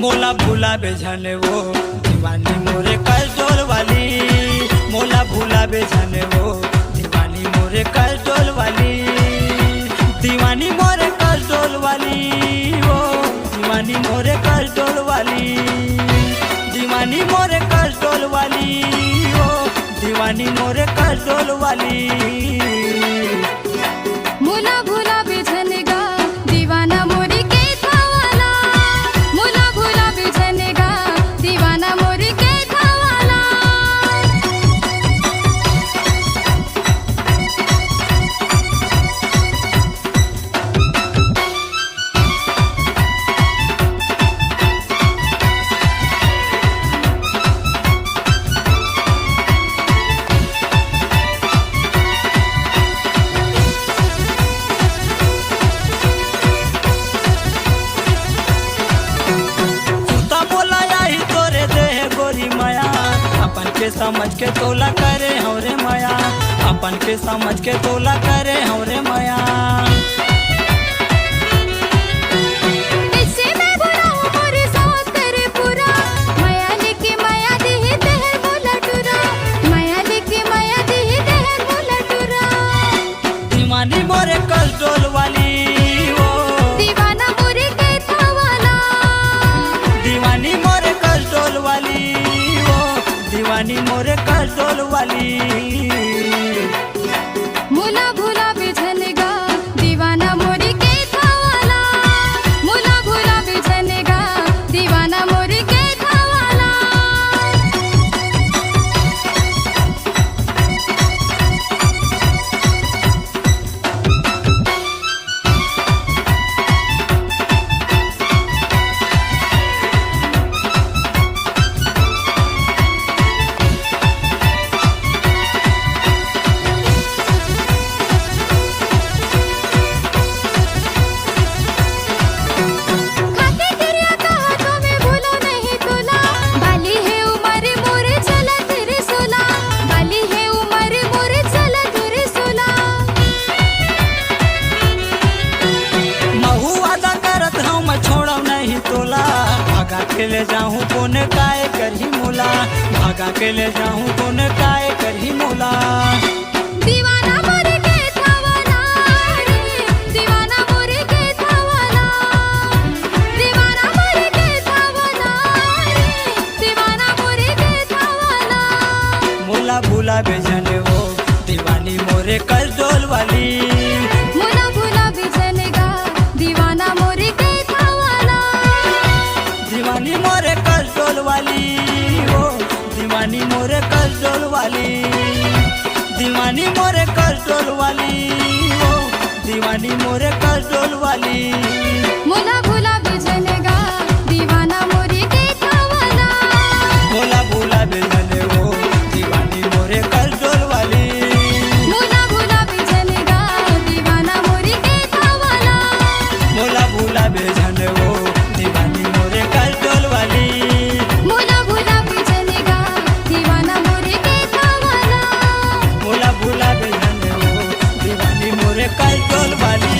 मोला भूला बेझने वो दीवानी मोरे कल डोल वाली, मोला भूला बेझने वो दीवानी मोरे कल डोल वाली, दीवानी मोरे कल डोल वाली, वो दीवानी मोरे कल डोल वाली, दीवानी मोरे कल डोल वाली, वो दीवानी मोरे कल डोल वाली। मोला भूला बेझनेगा दीवाना मोरी के थावाला, मोला भूला बेझनेगा दीवाना मोरी के थावाला। के समझ के तोला करे हमरे माया, अपन के समझ के तोला करे हमरे माया। इससे मैं बुरा हूँ मोरे साथ करे पूरा, माया लेके माया देहे देहर मोला टूरा, माया लेके माया देहे देहर मोला टूरा। दीवानी मोरे कल डोल वाली, वो दीवाना मोरे के थावाला, दीवानी मोरे कल डोल वाली, दीवानी मोरे कल डोल वाली। मोला भूला बेझनेगा दीवाना मोरी के थावाला, मोला भूला बेझनेगा दीवाना मोरी के थावाला। के ले जाऊं कौन काय करही मोला, भागा के ले जाऊं कौन काय करही मोला। दीवाना मोरे के थावाला रे, दीवाना मोरे के थावाला, दीवाना मोरे के थावाला रे, दीवाना मोरे के थावाला। मोला भूला बेझने वो दीवानी मोरे कल डोल वाली, मोला भूला बेझनेगा दीवाना मोरे के थावाला, दीवानी मोरे कल डोल वाली, वो दीवानी मोरे कल डोल वाली, दीवानी मोरे कल डोल वाली, वो दीवानी मोरे कल डोल वाली। मोला भूला बेझनेगा दीवाना मोरे के थावाला, मोला भूला बेझने वो दीवानी मोरे कल डोल वाली, मोला भूला बेझनेगा दीवाना मोरे के थावाला, मोला भूला बेझने वो दीवानी मोरे कल डोल वाली, मोला भूला बेझनेगा दीवाना मोरे के थावाला। मोला भूला बेझने वो दीवानी मोरे कल डोल वाली।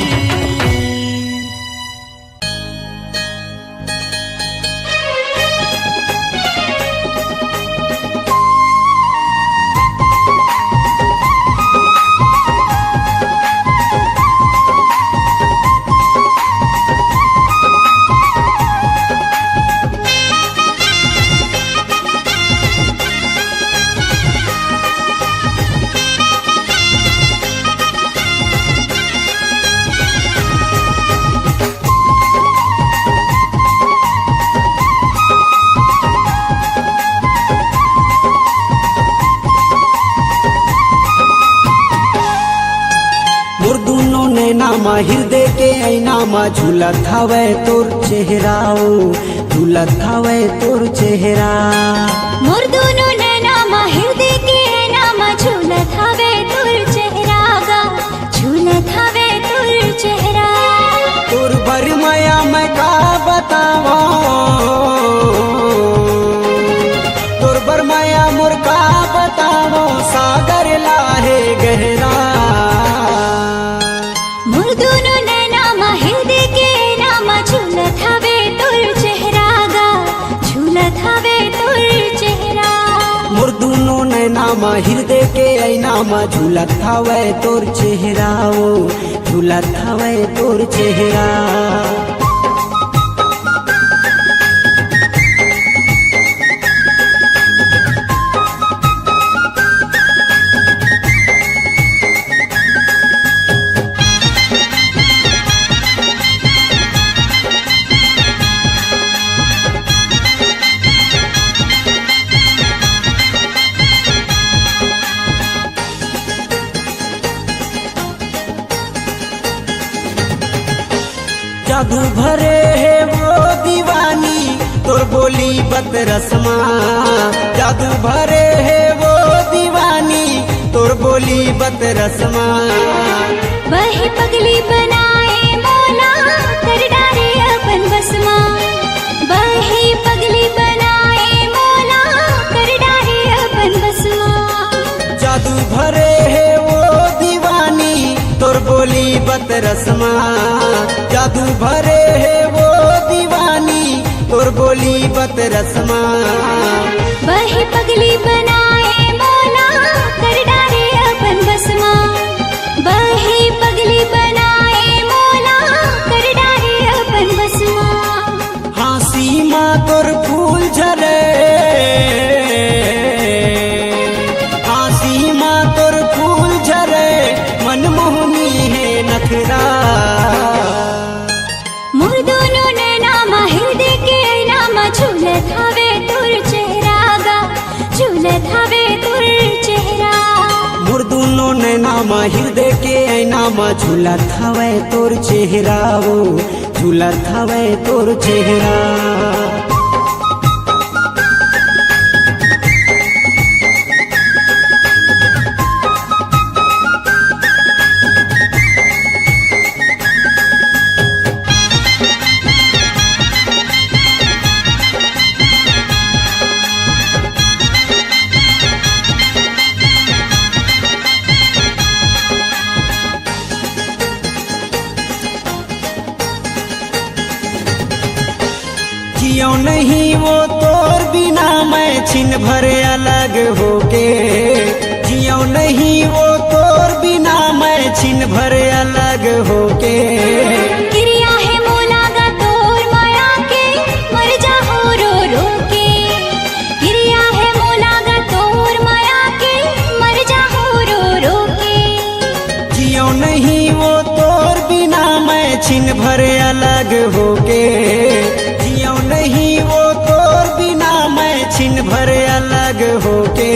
मा हृदय के ऐना मा झूलत हवे तोर चेहराओ, झूलत हवे तोर चेहरा। मोर दोनों नैना मा हृदय के ऐना मा झूलत हवे तोर चेहरा गा, झूलत हवे तोर चेहरा। तोर भर माया मैं का बतावा, तोर भर माया मोर का बतावा, सागर लाहे गहरा। मोर दोनों नैना मा हृदय के ऐना मा झूलत हवे तोर चेहरा गा, मा हृदय के ऐना मा झूलत हवे तोर चेहरा ओ झूलत हवे तोर चेहरा। जादू भरे है वो दीवानी तोर बोली बत रस्मा। जादू भरे है वो दीवानी तोर बोली बत रस्मा। वही पगली बनाए मौला कर डारे अपन बसमा। वही पगली बनाए मौला कर डारे अपन बसमा। जादू भरे है वो दीवानी तोर बोली बत रस्मा। जादू भरे है वो दीवानी तोर बोली बत रस्मा। वही पगली बनाए मौला कर डारे अपन बसमा। वही पगली बनाए मौला कर डारे अपन बसमा। हाँसी माँ तोर फूल झरे। हाँसी माँ तोर फूल झरे मनमोहनी है नखरा। मोर दोनों नैना मा हृदय के ऐना मा झूलत हवे तोर चेहरा गा झूलत हवे तोर चेहरा। मोर दोनों नैना मा हृदय के ऐना मा झूलत हवे तोर चेहरा ओ झूलत हवे तोर चेहरा। जियो नहीं वो तोर बिना मैं छिन भर अलग होके। जियो नहीं वो तोर बिना मैं छिन भर अलग होके। गिरिया है मोला गा तोर माया के मर जाहो रो रो के। गिरिया है मोला गा तोर माया के मर जाहो रो रो के। जियो नहीं वो तोर बिना मैं छिन भर अलग होके। जियो नहीं वो तोर बिना मैं छिन भर अलग होके।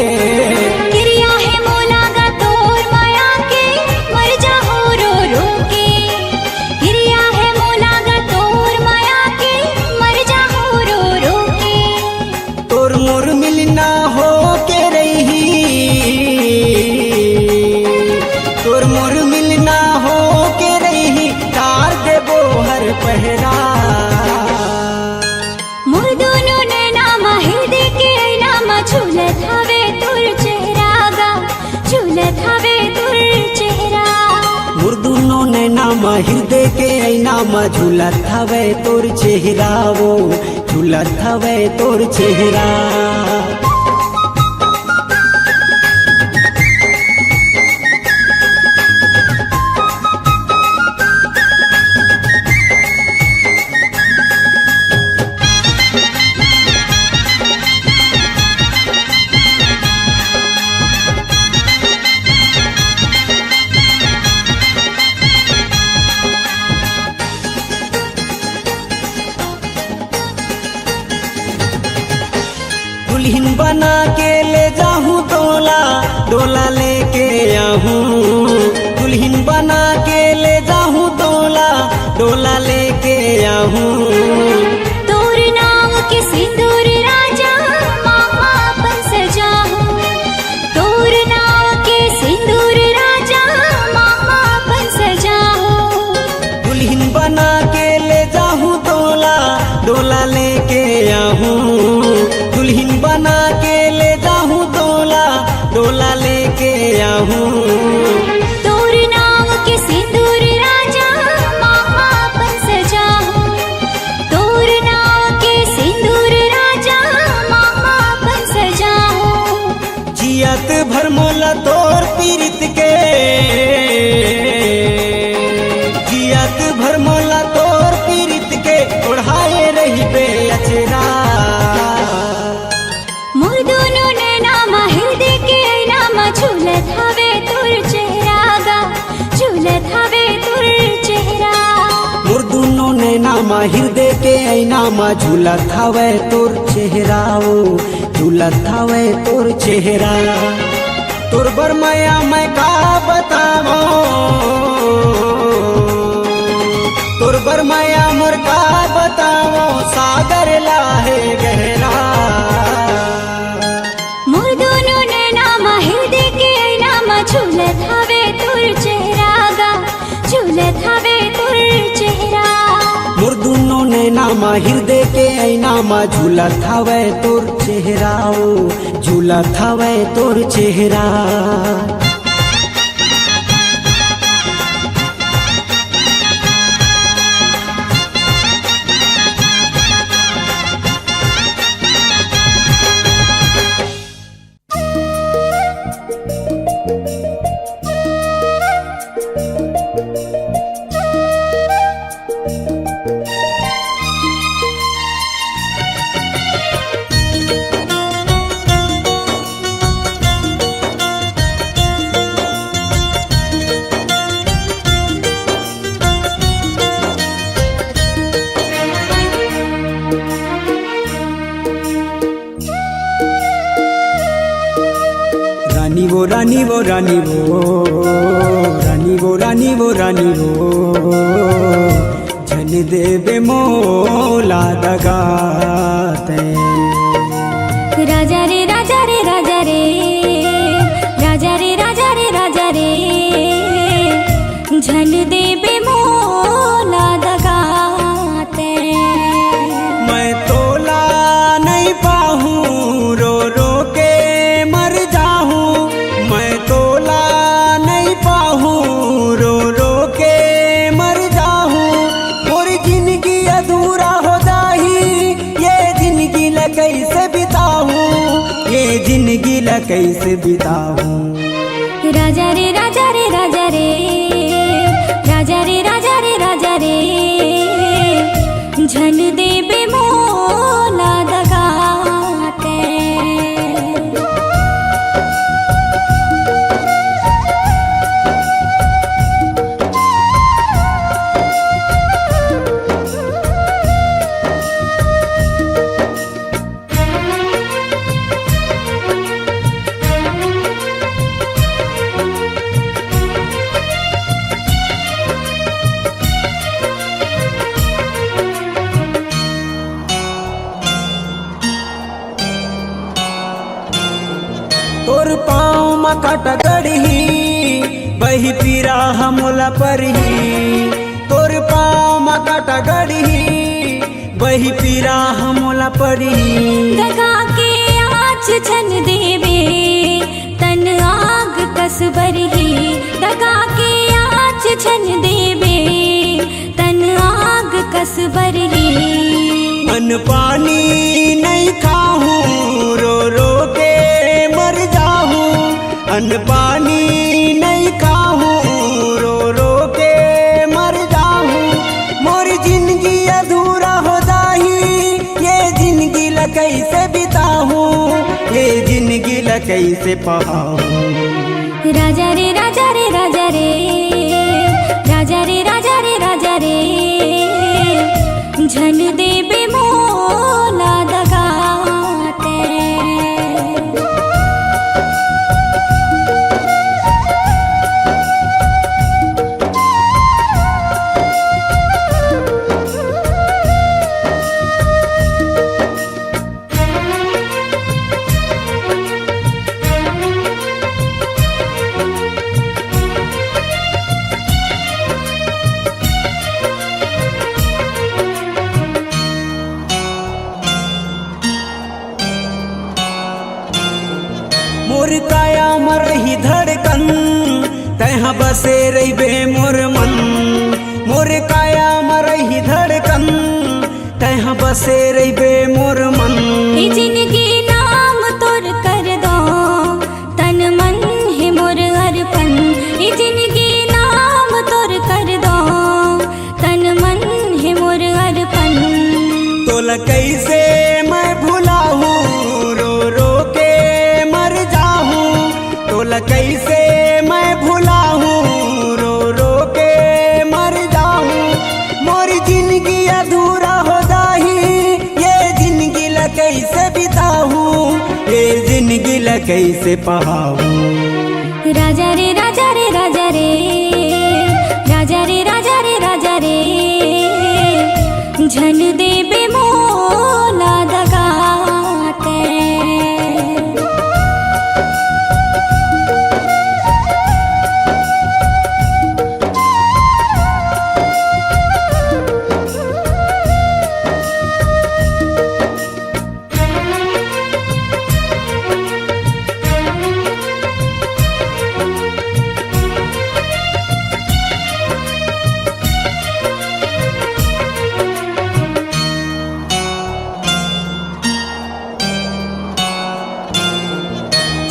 गिरिया है मोला गा तोर माया के मर जाहो रो रो के। गिरिया है मोला गा तोर माया के मर जाहो रो रो के। तोर मोर मिलना हो के रही। तोर मोर मिलना हो के रही तार देबो हर पहरा। मोर दोनों नैना मा हृदय के ऐना मा झूलत हवे तोर चेहरा गा झूलत हवे तोर चेहरा। मोर दोनों नैना मा हृदय के ऐना मा झूलत हवे तोर चेहरा वो झूलत हवे तोर चेहरा। दुल्हन बना के ले जाऊं डोला डोला लेके आऊं। दुल्हन बना के ले जाऊं डोला डोला लेके आऊं। तोर नाम के सिंदूर राजा मामा अपन सजाहूं। तोर नाम के सिंदूर राजा मामा अपन सजाहूं। दुल्हन बना के ले जाऊं डोला डोला लेके आऊं। दुल्हन बना के ले जाऊं डोला डोला लेके आऊं। तोर नाम के सिंदूर राजा मामा अपन सजाहूं। तोर हृदय के ऐना मा झूलत हवे तोर चेहरा ओ झूलत हवे तोर चेहरा तोर बर मैं का बतावो तोर बर मोर का बतावो सागर लाहे गहरा मोर दोनों नैना मा हृदय के ऐना मा झूलत हवे तोर चेहरा गा झूलत हवे तोर चेहरा मोर दुनो नैना मा हृदय के ऐना मा झूलत हवे तोर चेहरा ओ झूलत हवे तोर चेहरा रानी वो रानी वो रानी वो रानी वो रानी वो रानी वो जन देवे मोला दगाते राजा रे राजा रे राजा रे राजा रे राजा रे राजा रे झन देबे मोला दगाते मैं तोला नहीं पाहूँ रो रो के मर जाहूँ मैं तोला नहीं पाहूँ रो रो के मर जाहूँ मोर जिंदगी अधूरा हो जाही ये जिंदगी ल कैसे बिताऊँ ये जिंदगी ल कैसे बिताऊँ राजा रे राजा रे राजा रे राजा रे राजा रे राजा रे झन देबे मोला दगाते तोर पाँव मकट गढ़ी बही पीरा हमला परही तोर पाँव मकट गढ़ी बही पीरा हमला परही दगा के आँच छन देबे तन आग कस बरही दगा के आँच छन देबे तन आग कस बरही अन्न पानी नहीं खाऊं रो रो के मर जाऊं अन्न पानी नहीं खाऊं रो रो के मर जाऊं मोर जिंदगी अधूरा हो जाही ये जिंदगी ल कैसे बिताऊं ये जिंदगी ल कैसे पाऊं राजा रे राजा रे राजा रे राजा रे राजा रे राजा रे झन देबे मोला दगाते मोर काया मर ही धड़कन तहाँ बसे रही मोर मन मोर काया मर ही धड़कन तहाँ बसे रही मोर मन ए जिंदगी नाम तोर कर दो तन मन है मोर अर्पण ए जिंदगी नाम तोर कर दो तन मन है मोर अर्पण तोला कैसे मैं भुलाऊं रो रो के मर जाऊं तोला कैसे मैं भुलाऊं रो रो के मर जाऊं मोर जिंदगी अधूरा जिंदगी ला कैसे पहाऊं। राजा रे राजा रे राजा रे राजा रे राजा रे राजा रे झन देबे मोला दगाते।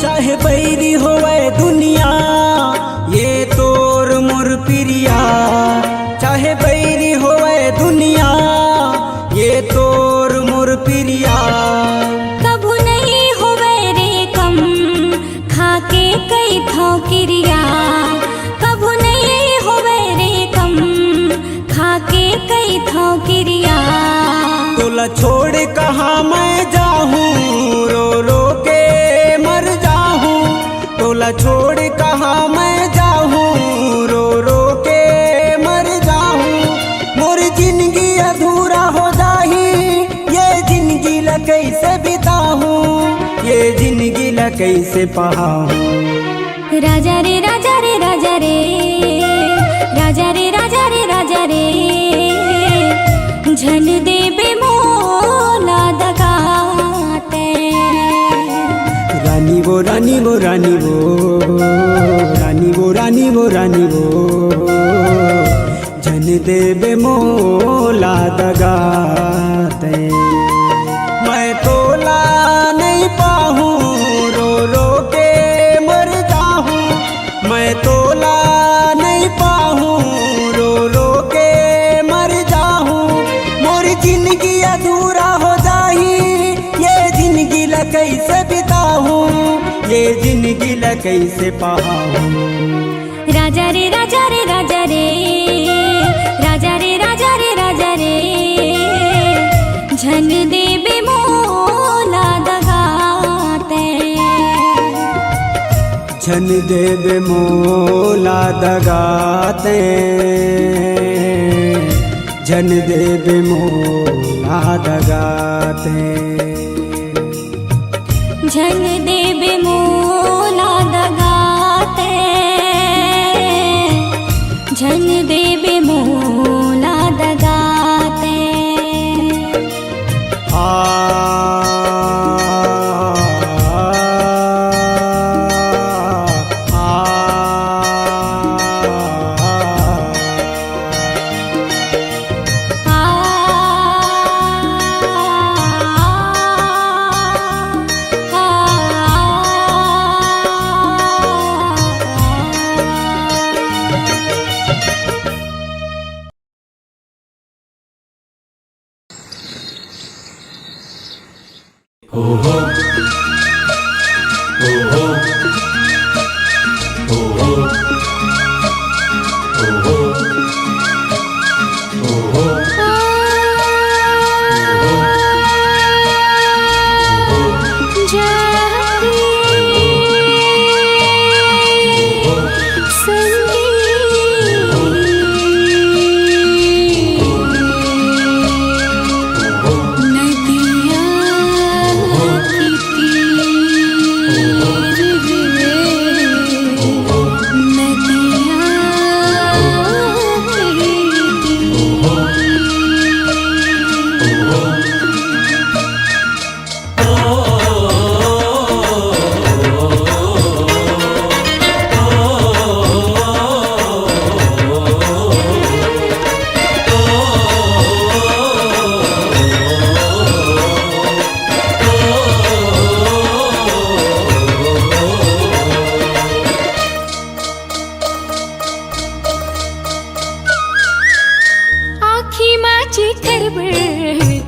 चाहे बैरी होवे दुनिया ये तोर मोर प्रिया, चाहे बैरी होवे दुनिया ये तोर मोर प्रिया। कभू नहीं होवे रे कम खाके कई थौ क्रिया, कभू नहीं होवे रे कम खाके कई थौ क्रिया। तोला छोड़ कहाँ मैं जाहूँ, रो रो के मर जाहूँ। तोला छोड़ कहाँ मैं जाहूँ, रो रो के मर जाहूँ। मोर जिंदगी अधूरा हो जाही, ये जिंदगी ला कैसे बिताहूँ, ये जिंदगी ला कैसे पहाऊँ। राजा रे राजा रे राजा रे राजा रे राजा रे राजा रे झन देबे मोला दगाते। रानी वो रानी वो रानी वो रानी वो रानी वो रानी वो झन देबे मोला दगाते। मैं तोला नहीं पाहूँ, रो रो के मर जाहूँ। मैं तोला नहीं पाहूँ, रो रो के मर जाहूँ। मोर जिंदगी अधूरा हो जाही, ये जिंदगी ला कैसे बिताहूँ, ये जिंदगी ला कैसे पहाऊँ। राजा रे राजा रे राजा रे राजा रे राजा रे राजा रे झन देबे मोला दगाते। झन देबे मोला दगाते, झन देबे मोला दगाते। झन देबे मोला दगाते, झन देबे मोला दगाते।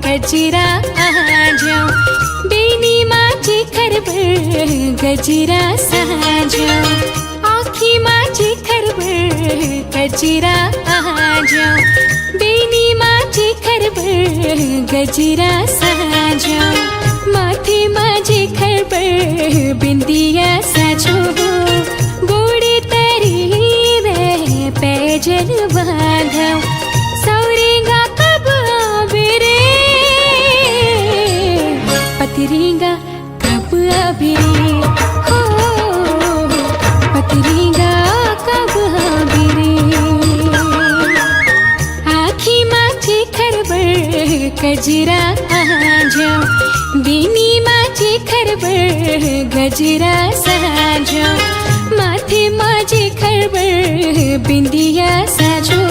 गजरा साजाओ बेनी माझी खरबर गजरा साजाओ आँखी माझी खरबर गजरा साजाओ बेनी माझी खरबर गजरा साजाओ माथे माझे खरबर बिंदिया साजो गोड़ी तरी वे पैजन बांधो सौरेगा कब आबिरे पतरीगा कब आबिरे हो पतरीगा कब आबिरे आखी माची खरबर कजरा जाओ बीनी माची खरबर गजरा साजो माथे माची खरबर बिंदिया साजो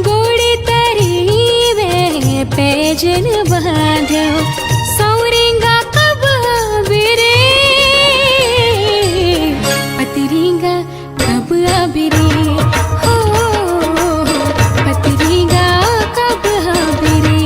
गोड़े तरी वे पैजन बांधो सौरेगा कब आबिरे पतरीगा कब आबिरे हो पतरीगा कब आबिरे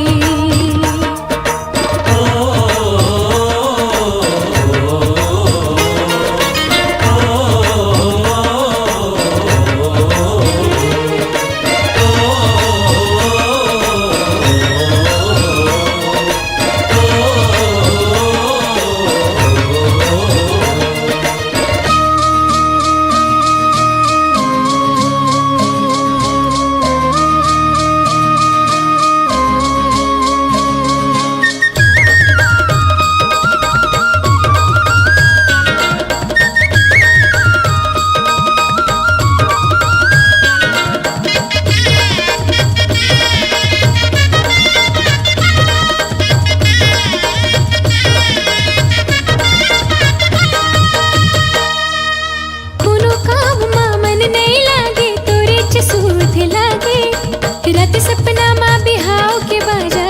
रत सपना माँ बिहाव के बाजा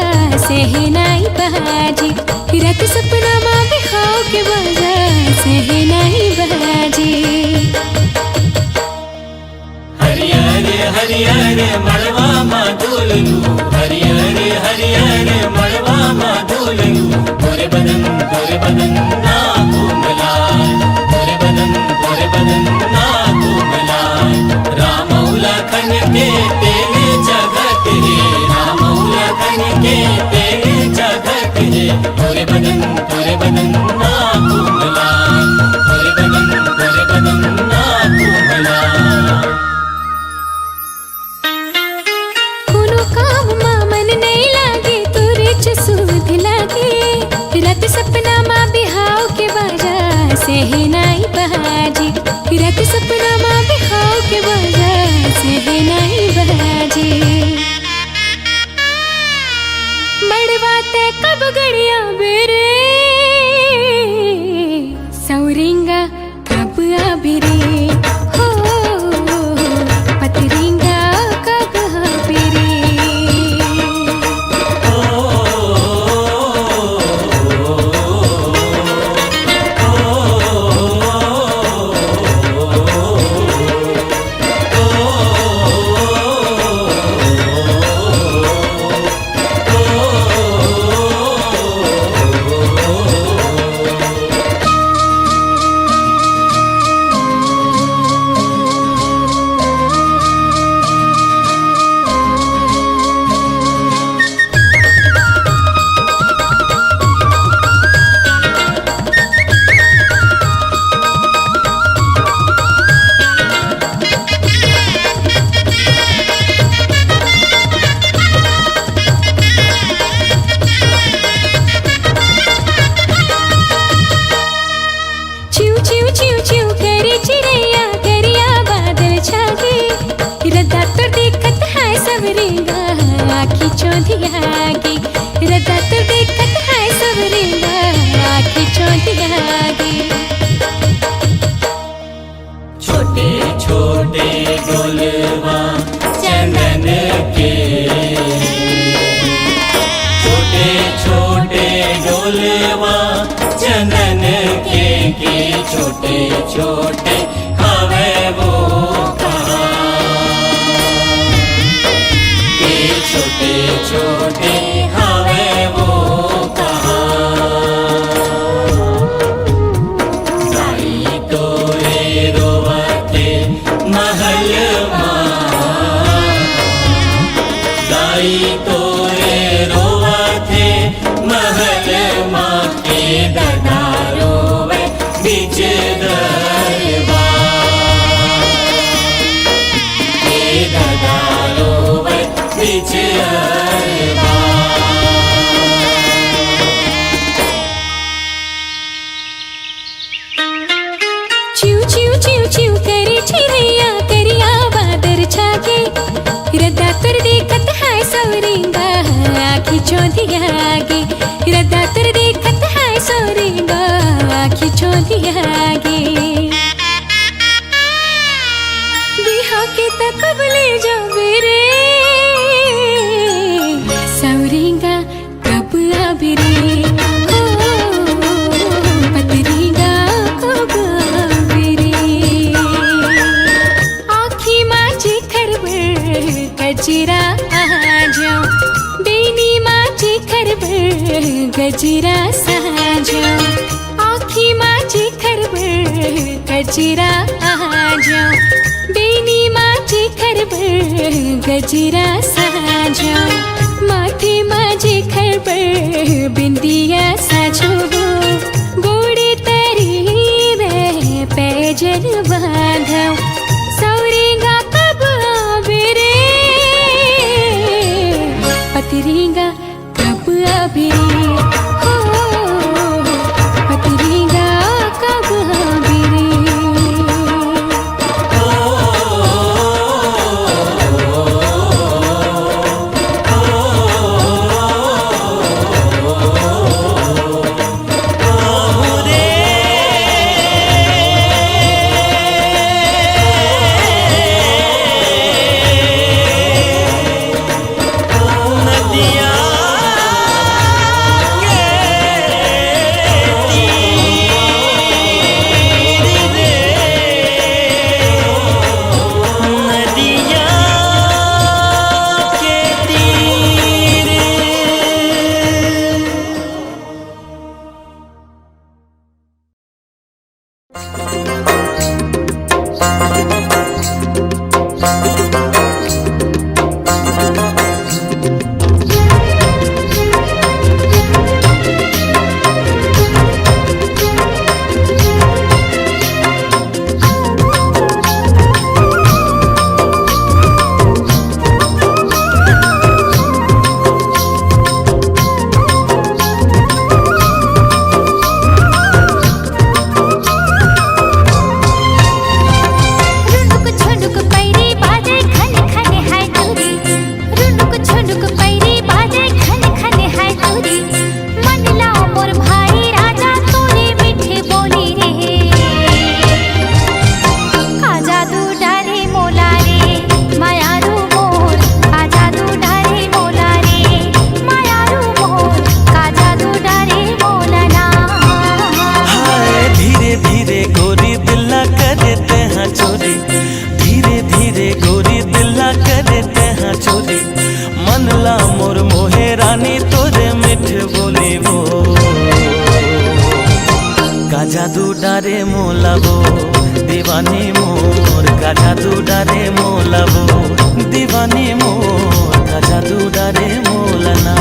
सहनाई बहाजी रत सपना माँ बिहाव के बाजा सहनाई बहाजी हरियर हरियर मड़वा माँ डोलू हरियर मड़वा माँ डोलू तोरे बदन ना घूमला तोरे बदन ना घूमला रामौला खन के तेरे जगत है रामौला खन के तेरे जगत है तोरे बदन ना घूमला तोरे बदन ना घूमला रत सपना माँ बिहाव के बाजा सहनाई बहाजी रत सपना माँ बिहाव के बाजा सहनाई बहाजी मड़वा ते कब गड़िया बेरे सौरेगा कब आबिरे हो पतरीगा कब आबिरे चौधियागी रदा तो देखत है सबरेगा आँखें चौधियागी छोटे छोटे गोलवा चंदन के छोटे छोटे गोलवा चंदन के छोटे छोटे हवे वो छोटे छोटे हवे वो साई तोरे रोवते महल साई तोरे रोवते महल माँ के ददा रोव रदा तर देखत है सोरेगा आखी चोलियागे बिहा के तकबले जाबे रे सौरेगा कब आबे रे पतरीगा कब आबे रे आखी माझी खरबर गजरा आ जाओ बेनी माझी खरबर गजरा सा जाओ आखी माझी खरबर गजरा आ जाओ बेनी माझी खरबर गजरा सा जाओ माथे माझी खरबर बिंदिया साजो गोड़े तरी वे पैजन बांधो सौरेगा कब आबे रे पतरेगा कब आबे रे हो पतरेगा कब आबे रे जादू डारे मोलाबो दीवानी मोर का जादू डारे मोलाबो दीवानी मोर का जादू डारे मोलना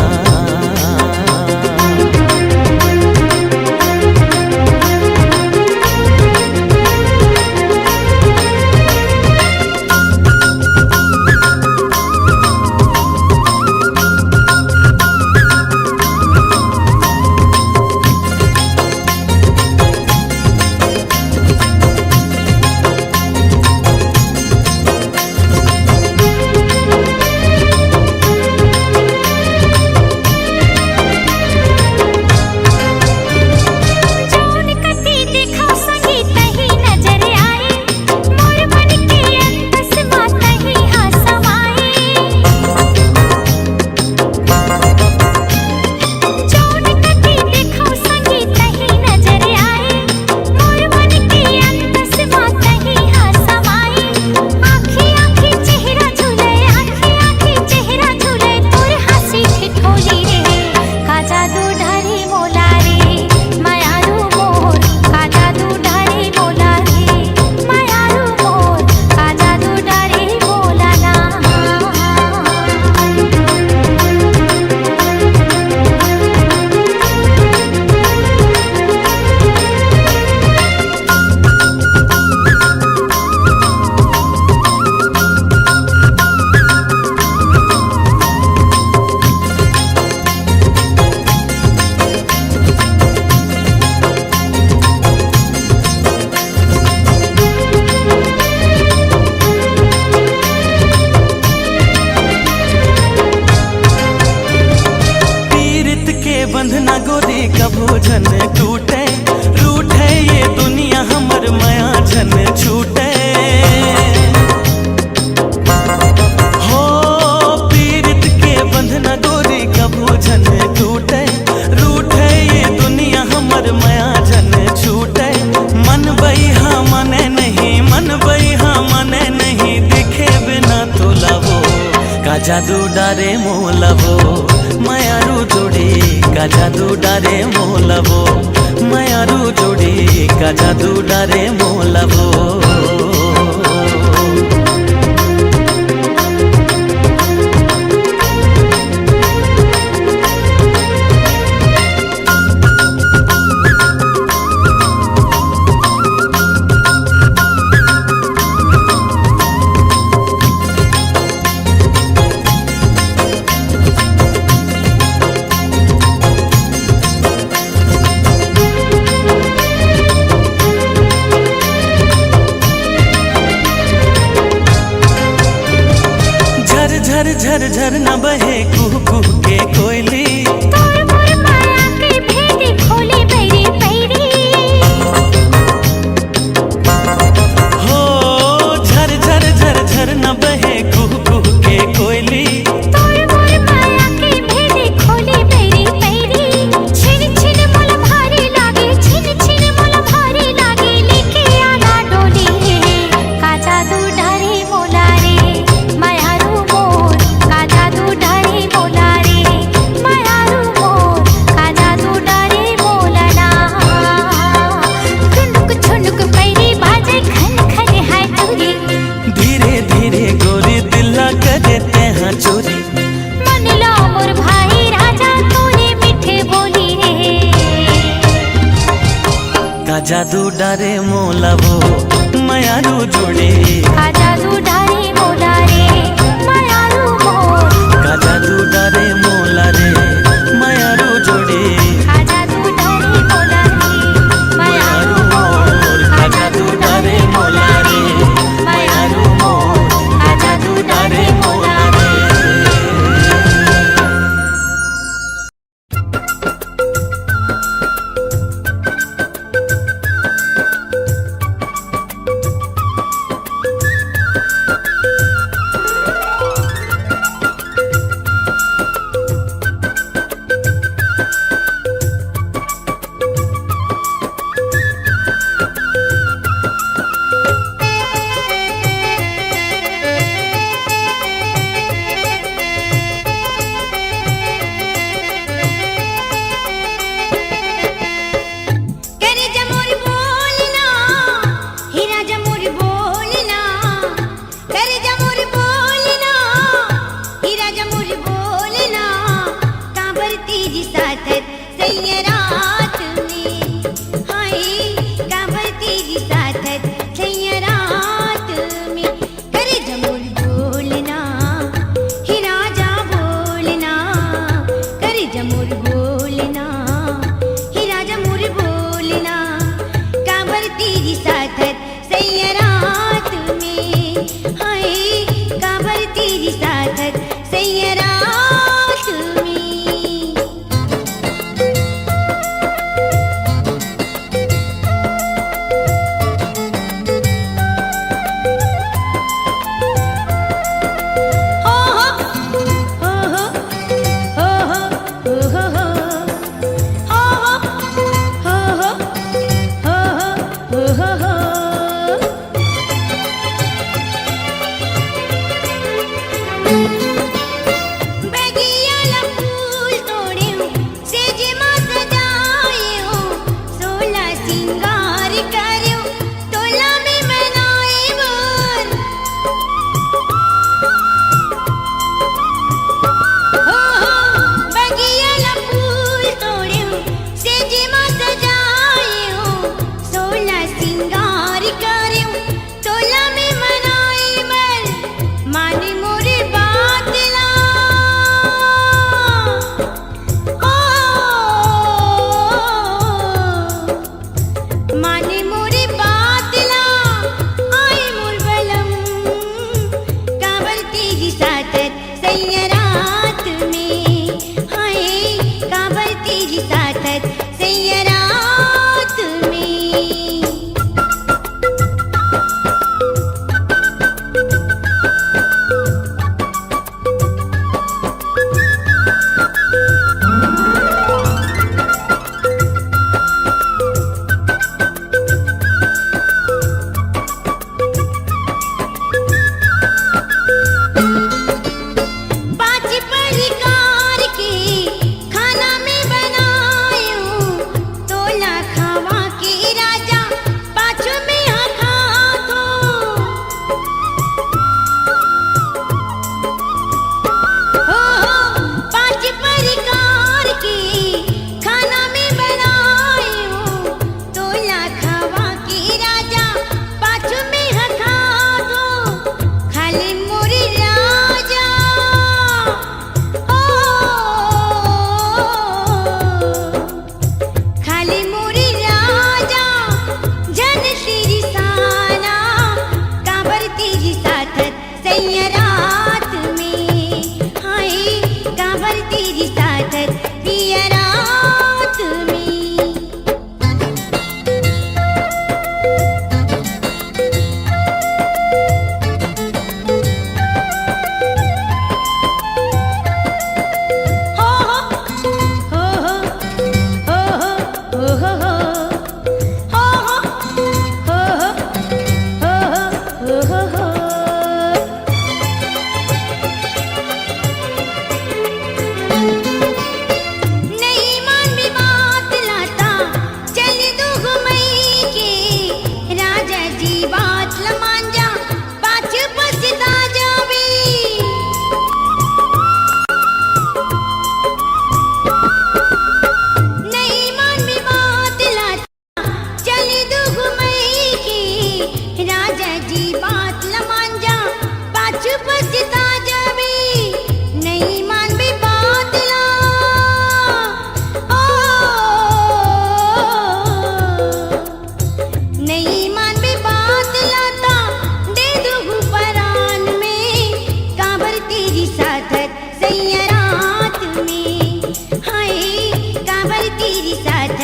बंधना गोरी कभू झन टूटे, रूठे ये दुनिया हमर माया झन छूटे। हो पीरित के बंधना गोरी कभू झन टूटे, रूठे ये दुनिया हमर माया झन छूटे। मन बइहा मने नहीं, मन बइहा मने नहीं, देखे बिना तो लावो का जादू डारे मोलवो, मायारू जोड़ी का जादू डारे मोलवो, मायारू जोड़ी का जादू डारे मोलवो। झर झर झर न बहे कुह कुह के कोयली, तोर मोर माया के भेद खोले बैरी बैरी। हो झर झर झर झर न बहे कुह कुह के कोयली, तोर मोर माया के भेद खोले बैरी बैरी। छिन छिन मोल भारी लागे, छिन छिन मोल भारी लागे, लेके आना डोली का जादू डारे मोला रे, मायारू मोर का जादू डारे मोला रे, मायारू मोर का जादू डारे मोला ना। ठुनुक ठुनुक पैरी बाजे खन खन है चोरी, धीरे धीरे गोरी दिल्ला करे ते हाँ चोरी। मन लो मोर भाई राजा तोरे मीठे बोली रे, का जादू डारे मोलवो, मायारू जोड़ी का जादू डारे मोला रे, मायारू मोर का जादू डारे मोला रे, मायारू जोड़ी का जादू डारे मोला रे, मायारू मायारू मोर का जादू डारे मोला रे, मायारू मोर का जादू डारे मोला रे।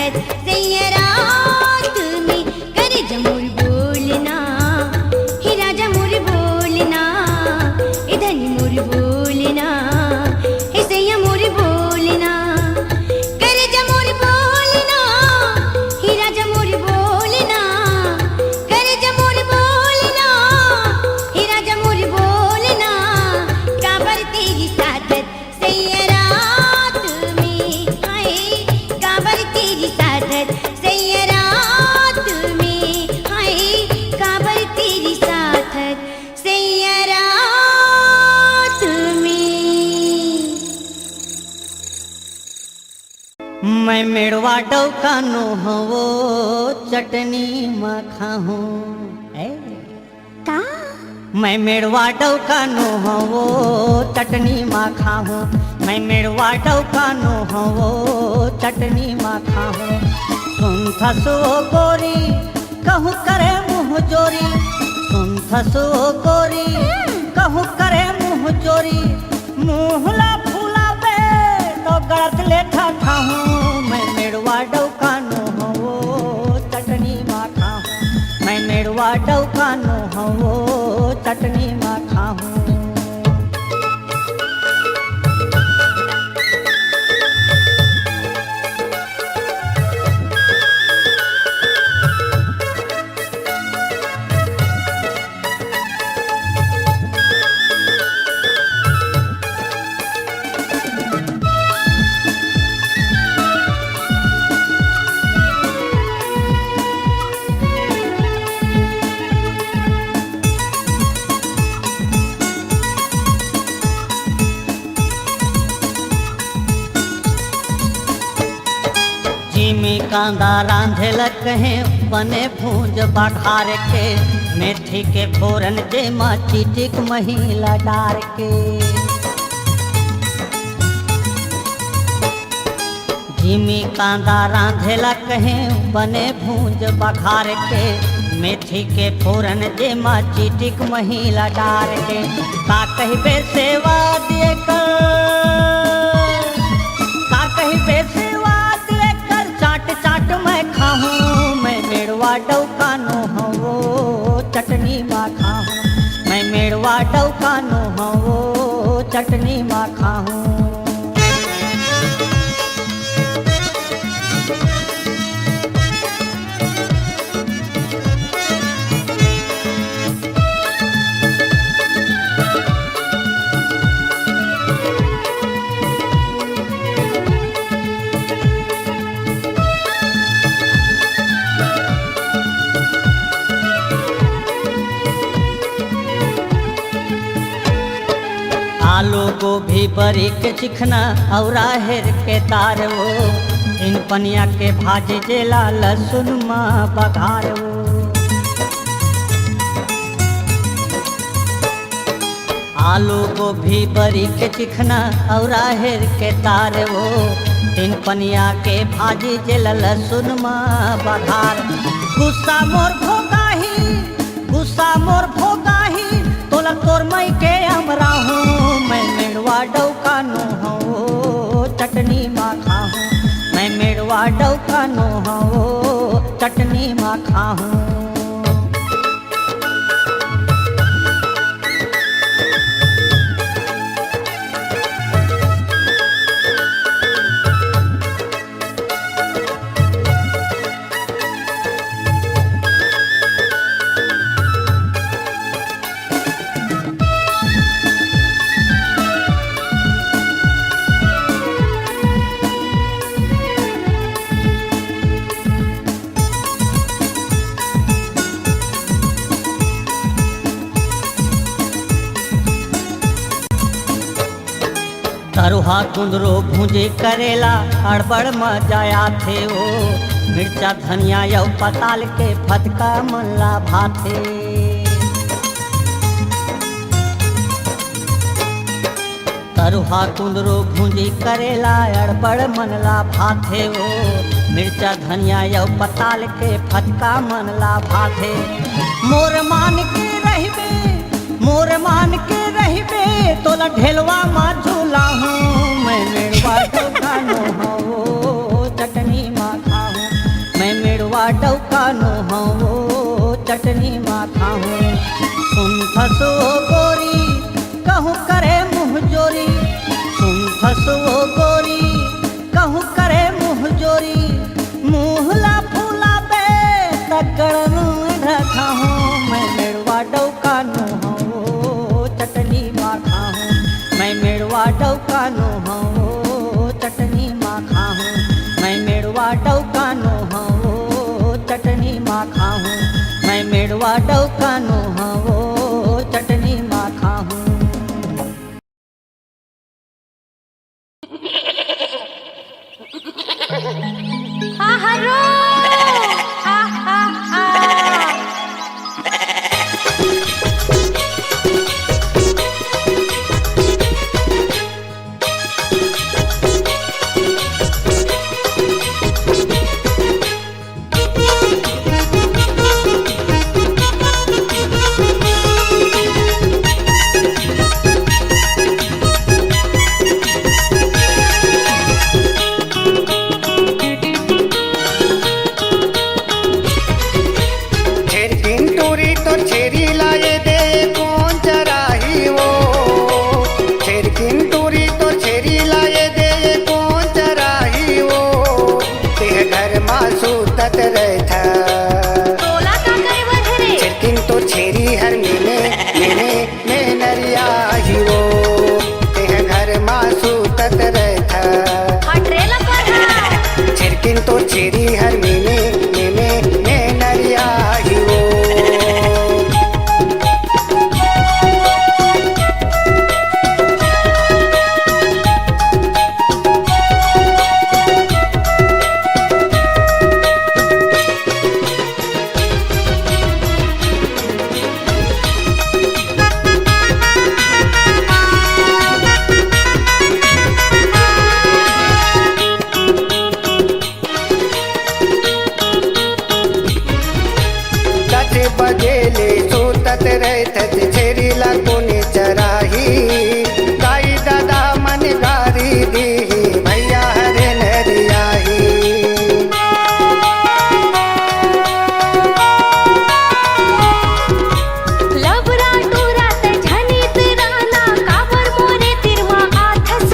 साथत सैया रात में कर जमुर बोलना ही राजा मोर बोलना इधन मोर बोलना हे सैया मोर बोलना कर जमुर बोलना ही राजा मोर बोलना कर जमुर बोलना ही राजा मोर बोलना काबर तेरी साथत सैया रात में आए काबर तेरी साथत सैया रात में आए काबर तेरी साथत सैया रात में। मैं मेड़वा डौकानो हवो चटनी मखाहूँ का मैं मेड़वा डौकानो हवो चटनी मखाहूँ मैं मेड़वा डौकानो हवो चटनी मखाहूँ सुन थसो गोरी कहूँ करे मुँह जोरी सुन थसो गोरी कहूँ करे मुँह जोरी मुँहला फूलाबे तो गलत लेखा खाहूँ मैं मेड़वा डौकानो हवो चटनी मखाहूँ मैं मेड़वा डौकानो हवो चटनी मखाहूँ जिमी कांदा रांधेल कहे बने भूंज बघार के मेथी के फोरन जेमा चिटिक महिला डार के जिमी कांदा रांधेल कहे बने भूंज बघार के मेथी के फोरन जेमा चिटिक महिला डार के का कहबे सेवा दिए कर का कहबे सेवा दिए कर चाट चाट मैं खाहूँ मैं मेड़वा डौकानो हवो चटनी मा खाहूँ मैं मेड़वा डौकानो हवो चटनी मा खाहूँ आलू गोभी बरी के चिकना और राहेर के तार वो इन पनिया के भाजी जेला लहसुन माँ बघार वो आलू गोभी बरी के चिकना और राहेर के तार वो इन पनिया के भाजी जेला लहसुन माँ बघार गुस्सा मोर भोगाही तोला तोर मई के हमरा हूँ मैं मेड़वा डौकानो हूँ चटनी मा खाहूँ मैं मेड़वा डौकानो हूँ चटनी मा खाहूँ तरुहा कुंदरो भूंजे करेला अड़बड़ मजा आथे ओ मिर्चा धनिया यौ पताल के फटका मनला भाथे तरुहा कुंदरो भूंजी करेला अड़बड़ मनला भाथे ओ मिर्चा धनिया यौ पताल के फटका मनला भाथे मोर मान के रहबे तोला ढेलवा मा झूला हूँ मैं मेड़वा डौकानो हूँ चटनी मा खाहूँ डौकानो हो चटनी माथा हूँ सुन फसो गोरी कहूँ करे मुँह जोरी सुन फसो गोरी कहूँ करे मुँह जोरी मुँहला फूला पे तगड़ रखा हूँ मैं मेड़वा डौकानो हो चटनी माथा हूँ मैं मेड़वा डौकानो हो चटनी माखा हूँ मैं मेड़वा डौकानो हो चटनी माखा हूँ मैं मेड़वा डौकानो हो चटनी माखा हूँ आहारो तो छेरी हर में नरिया ही वो बजेले सोतत रहत छेरी ला कोने चराही गाई दादा मन गारी दी भैया हरे नरियाही लबरा टुरात झनीत राना काबर मोरे तिरवा आथस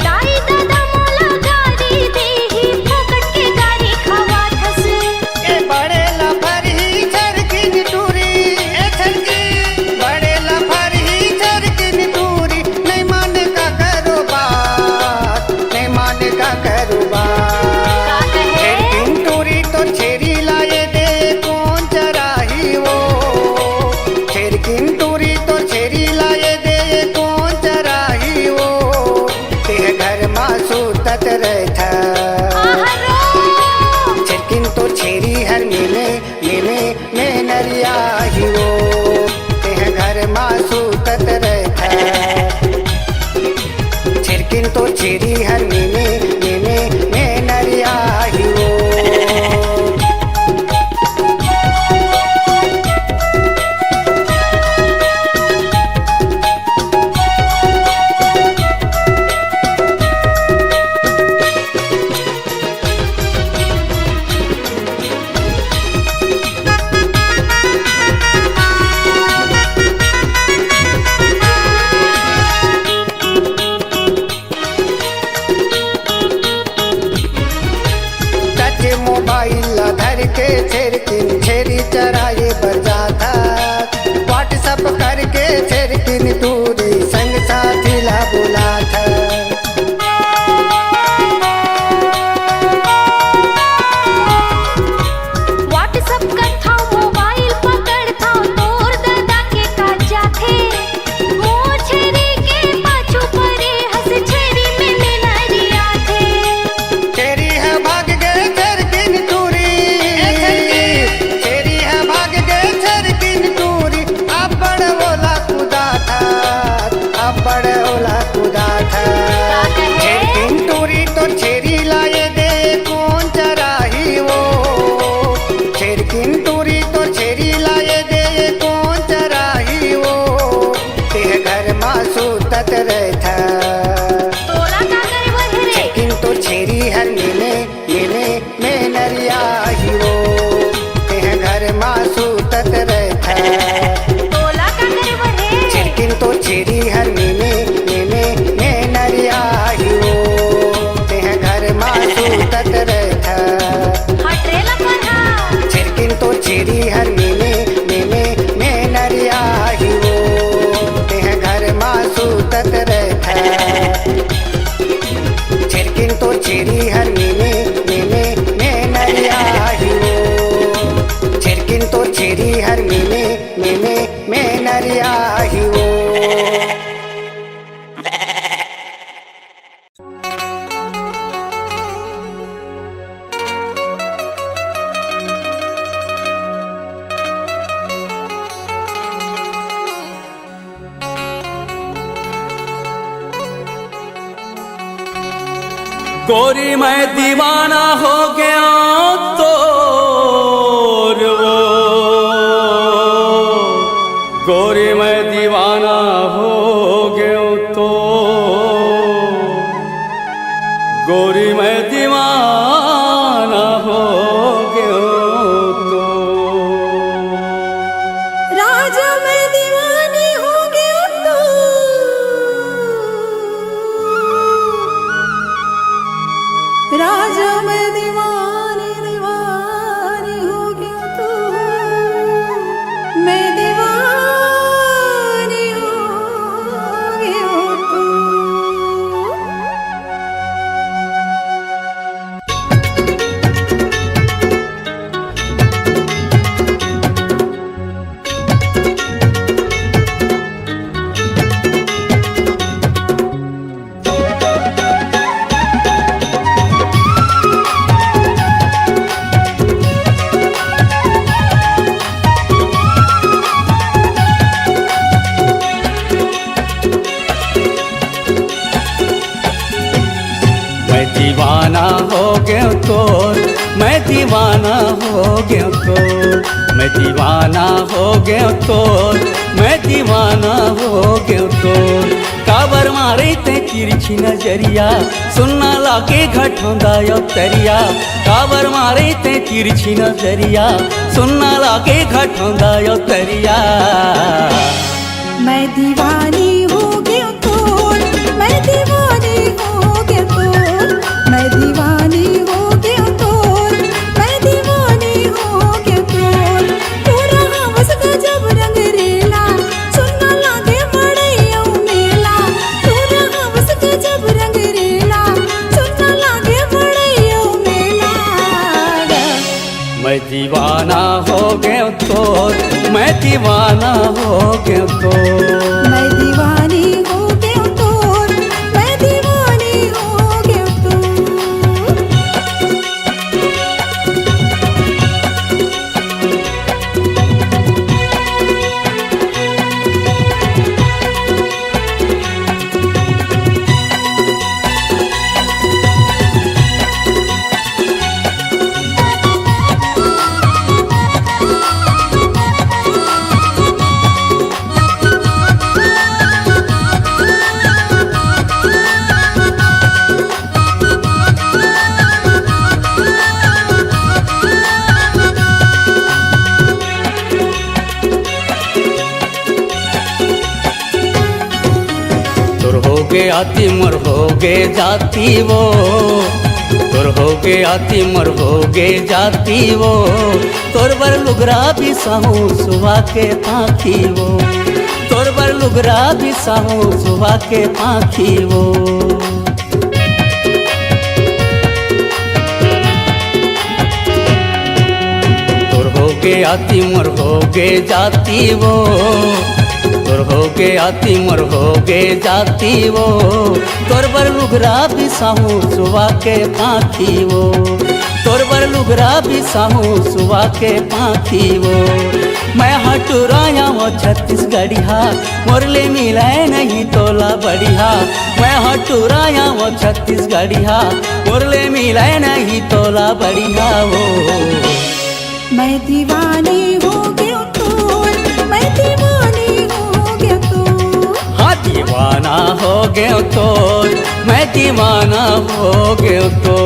दाई दादा मोला गारी देही फकट के गारी खवाथस ए बड़े लफर ही झरकिन टूरी ए झरकी बड़े लफर ही झरकिन टूरी नहीं मान का करो बात नहीं मान का करो बात का कहे झरकिन टूरी तो छेरी लाए दे कौन चराही वो झरकिन टूरी तो छेरी लाए दे कौन चराही वो तेह घर मासू तत रहता आहारो चिरकिन तो छेरी हर में नरिया ही वो तेह घर मासू तत रहता चिरकिन तो छेरी हर में नरिया ही वो मोबाइल धर के छेरकिन छेरी चराए बजा था व्हाट्सअप करके छेरकिन दूरी संग साथी ला बुला था व्हाट्सअप करथा मोबाइल पकड़था तोर दादा के काजा थे मोर छेरी के पाछू परे हंस छेरी में नरिया थे छेरी है भाग गए छेरकिन दूरी छेरी है भाग गए छेरी हर में नरिया हियो छिरकिन तो छेरी हर में नरिया हियो गोरी मैं दीवाना हो गया तो वो गोरी मैं दीवाना हो गया तो गोरी मैं दीवाना हो गया तो राजा मैं दीवानी हो गया तो राजा मैं दीवानी हो गया तो मैं दीवानी हो गया तो मैं दीवाना हो गया तो मैं दीवाना हो गया तो मैं दीवाना हो गया तो मैं दीवाना हो गया तो काबर मारे ते तिरछी नजरिया सुनना लागे घटोंदा यो तरिया काबर मारे ते तिरछी नजरिया सुनना लागे घटोंदा यो तरिया मैं दीवानी हो गया तो मैं दीवानी हो गया तो मैं दीवानी हो गया तो मैं दीवानी हो गया तो पूरा हवस गजब रंग रेला सुनना लागे मड़ैया मेला पूरा हवस गजब रंग रेला सुनना लागे मड़ैया मेला मैं दीवाना हो गया तो मैं दीवाना हो गया तो मैं दीवानी हो गया तो मैं दीवानी हो गया तो तुर हो गे आती मर हो गे जाती वो तुर हो गे आती मर हो गे जाती वो तोर बर लुगरा भी साहू सुबह के पाखी वो तोर बर लुगरा भी साहू सुबह के पाखी वो तुर हो गे आती मर हो गे जाती वो तोर हो गे आती मर हो गे जाती वो तोर बर लुगरा भी साहू सुबह के पाखी वो तोर बर लुगरा भी साहू सुबह के पाखी वो मैं हटुराया वो छत्तीसगढ़िया मोरले मिलाए नहीं तोला बढ़िया मैं हटुराया वो छत्तीसगढ़िया मोरले मिलाए नहीं तोला बढ़िया वो मैं दीवानी हो गया तो मैं दीवानी हो गया तो हाँ दीवाना हो गया तो मैं दीवाना हो गया तो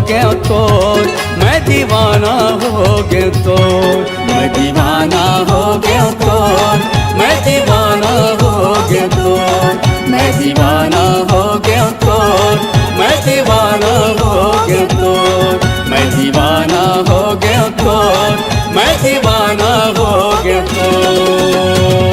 गया तोर, मैं दीवाना हो गया तोर, मैं दीवाना हो गया तोर, मैं दीवाना हो गया तोर, मैं दीवाना हो गया तोर, मैं दीवाना हो गया तोर, मैं दीवाना हो गया तोर, मैं दीवाना हो गया तोर।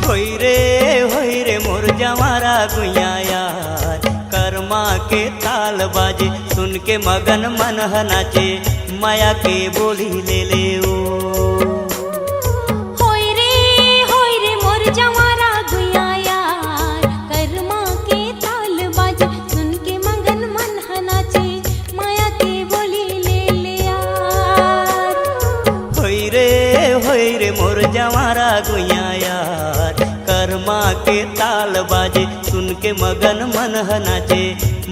होई रे मोर जवारा गुइया यार, कर्मा के ताल बाजे सुन के मगन मन नाचे, माया के बोली ले ले ओ। होई रे मोर जवारा गुइया यार, कर्मा के ताल बाजे सुन के मगन मन नाचे, माया के बोली ले ले यार। होई रे मोर जवारा गुइया यार, कर्मा के ताल बाजे सुन के मगन मन नाचे,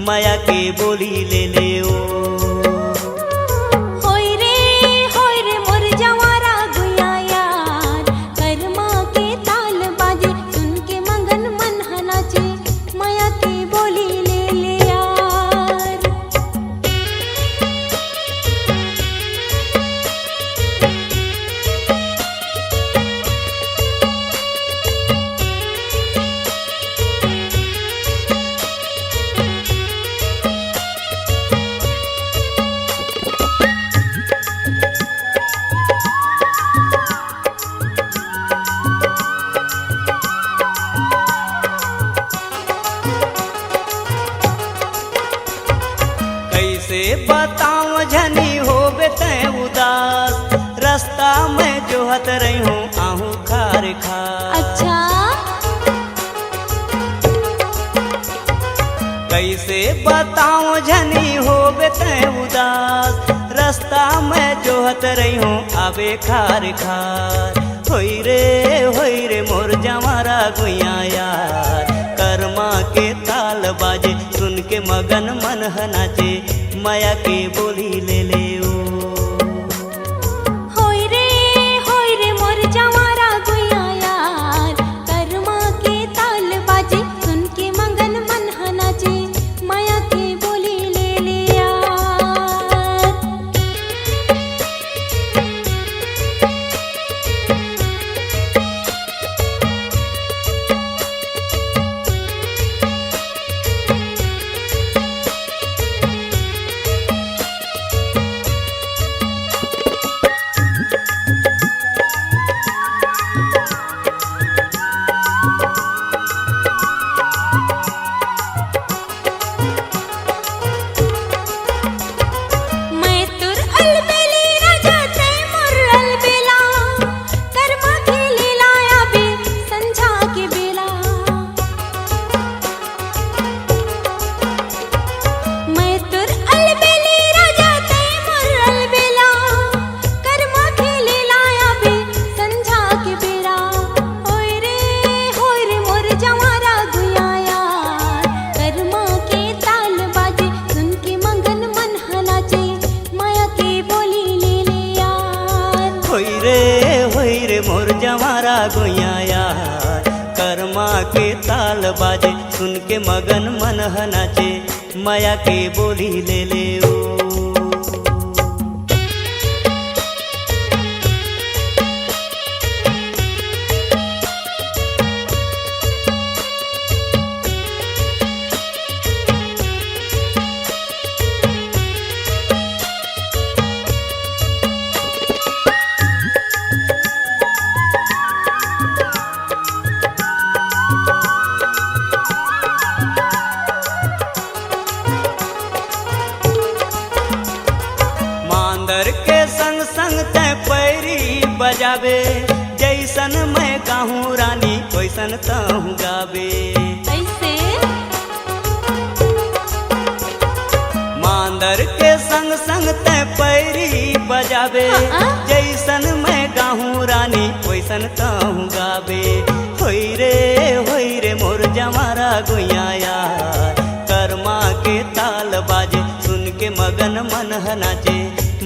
माया के बोली ले ले ओ। होई रे मोर जवारा गुइया यार, कर्मा के ताल बाजे सुन के मगन मन नाचे, माया के बोली ले ले यार। कैसे बताऊं झनी हो बेते उदास, रास्ता में जोहत रही हूँ आहू खार खार। अच्छा कैसे बताऊं झनी हो बेते उदास, रास्ता में जोहत रही हूँ आबे खार खार। होई रे मोर जवारा गुइया यार, कर्मा के ताल बाजे सुन के मगन मन नाचे, माया के बोली ले ले ओ। होई रे मोर जवारा गुइया यार, कर्मा के ताल बाजे सुन के मगन मन नाचे, माया के बोली ले ले यार। मैं तुर अलबेली राजा ते मोर अलबेला, कर्मा खेली लाया बे संझा के बेला। मैं तुर अलबेली राजा ते मोर अलबेला, कर्मा खेली लाया बे संझा के बेला। होई रे मोर जवारा गुइया यार, कर्मा के ताल बाजे सुन के मगन मन नाचे, माया के बोली ले ले यार। होई रे मोर जवारा गुइया यार, कर्मा के ताल बाजे सुन के मगन मन नाचे, माया के बोली ले ले ओ। मांदर के संग संग ते पैरी बजावे, जैसन मैं गाहूँ रानी वैसन वैसन ताहू गावे। ऐसे मांदर के संग संग ते पैरी बजावे। जैसन मैं गाहूँ रानी वैसन ताहू गावे। होई रे मोर जमारा गुइया यार, कर्मा के ताल बाजे सुन के मगन मन नाचे,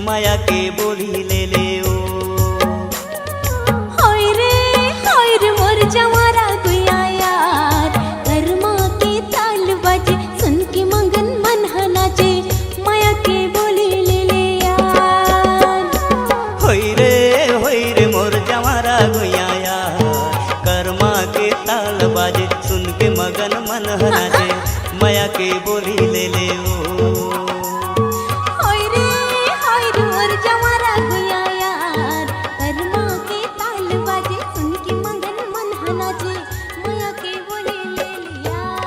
माया के बोली ले ले ओ। होय रे मोर जवारा गुया यार, कर्मा के ताल बाजे सुन के मगन मन नाचे, माया के बोली ले ले यार। होई रे मोर जवारा गुइया यार, कर्मा के ताल बाजे सुन के मगन मन नाचे, माया के बोली ले ले ओ। होय रे मोर जवारा गुया यार, कर्मा के ताल बाजे सुन के मगन मन नाचे, माया के बोली ले ले यार।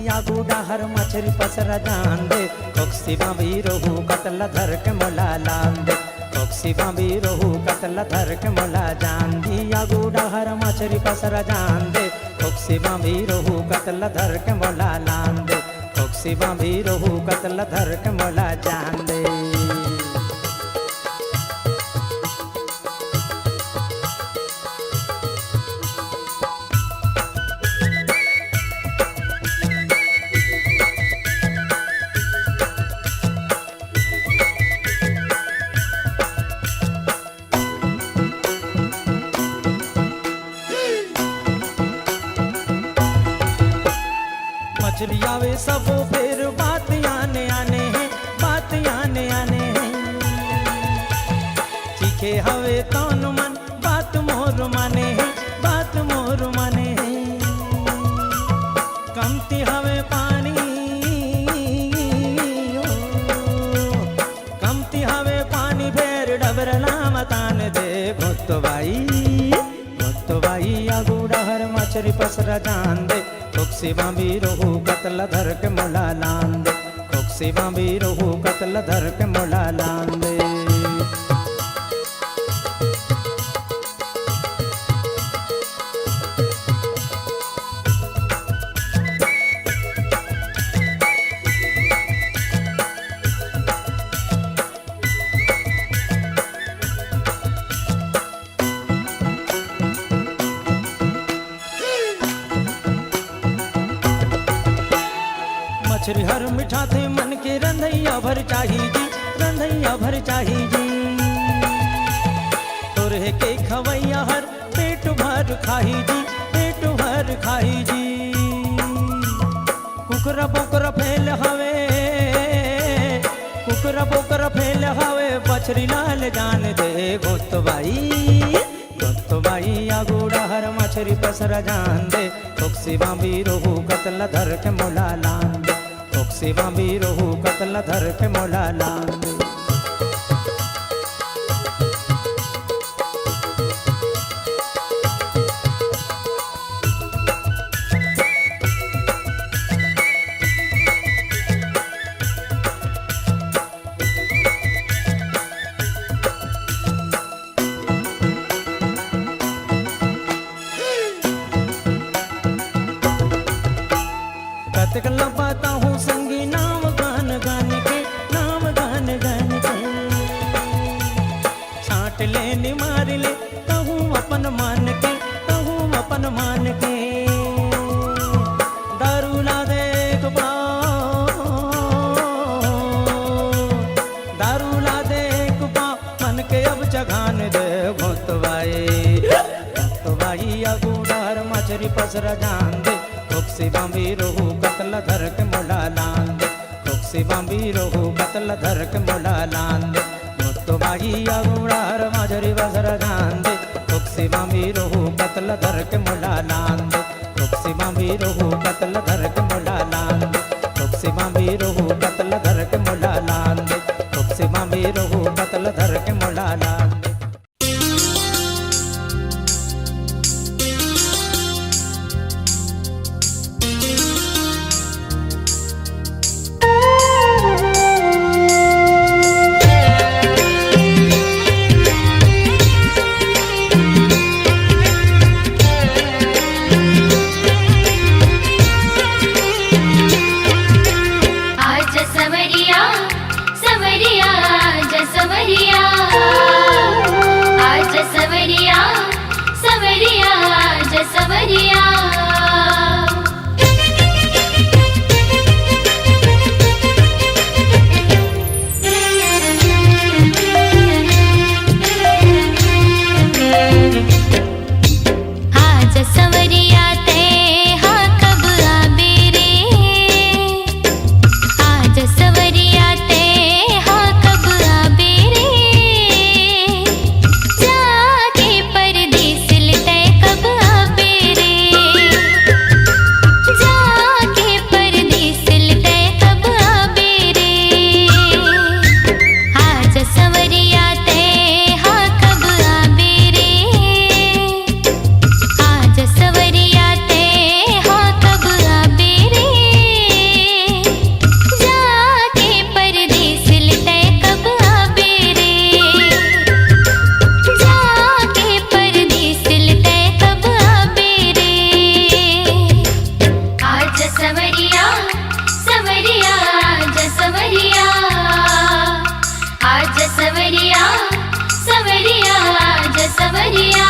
यागुडा हर मछरी पसरा जान दे, कोक्सी बाबी रोहू कतला धर के मोला लान दे, कोक्सी बाबी रोहू कतला धर के मोला जान दी। यागुडा हर मछरी पसरा जान दे, कोक्सी बाबी रोहू कतला धर के मोला लान दे, कोक्सी बाबी रोहू कतला धर के मोला जान दे। मछली आवे सब फिर बात आने हैं, बात आने हैं। चीखे हवे तौन मन बात मोर माने हैं, बात मोर माने हैं। कमती हवे पानी कमती हवे पानी फेर डबरला मतान दे। भोतो भाई आगूड़ा हर मछरी पसरा जान दे, कोक्सी बाबी रोहू कतला धर के मोला लान दे, कोक्सी बाबी रोहू कतला धर के मोला लान दे। मछरी हर मिठा थे मन के रंधैया भर चाही जी, रंधैया भर चाही जी। तोरे के खवैया हर पेट भर खाही जी, पेट भर खाही जी। कुकरा बोकरा फैल हवे कुकरा बोकरा फैल हवे, बछरी लाल जान दे। गोतो भाई आगूड़ा हर मछरी पसरा जान दे, कोक्सी बाबी रोहू कतला धर के मोला लान दे, कोक्सी बाबी रोहू कतला धर के मोला लान दे। कतकला पाता हूँ संगी नाम गान गान के, नाम गान गान के। छाट ले निमार ले कहूँ अपन मान के, कहूँ अपन मान के। दारू ला दे दारू ला दे मन के अब जगान दे। भोतवाई अगूडार मछरी पसरा जान दे, कोक्सी बाबी रोहू कतला धर के मोला लान दे, कोक्सी बाबी रोहू कतला धर के मोला लान दे। भोतवाई अगूडार मछरी पसरा जान दे, तुक्सी मामी रोहू कतल धर के मुला नांद तुक्सी मामी रोहू कतल धर के मुला नांद तुक्सी मामी रोहू कतल धर के मुला नांद तुक्सी मामी रोहू कतल धर के मुला नांद आज सवरिया सवरिया आज सवरिया आज सवरिया सवरिया आज सवरिया आज सवरिया ते हाँ कब आबे रे आज सवरिया ते हाँ कब आबे रे जाके परदेस ते कब आबे रे जाके परदेस ते कब आबे रे आज सवरिया ते हाँ कब आबे रे आज सवरिया ते हाँ कब आबे रे जाके परदेस ते कब आबे रे जाके परदेस ते कब आबे रे आज सवरिया सवरिया आज सवरिया आज सवरिया सवरिया आज सवरिया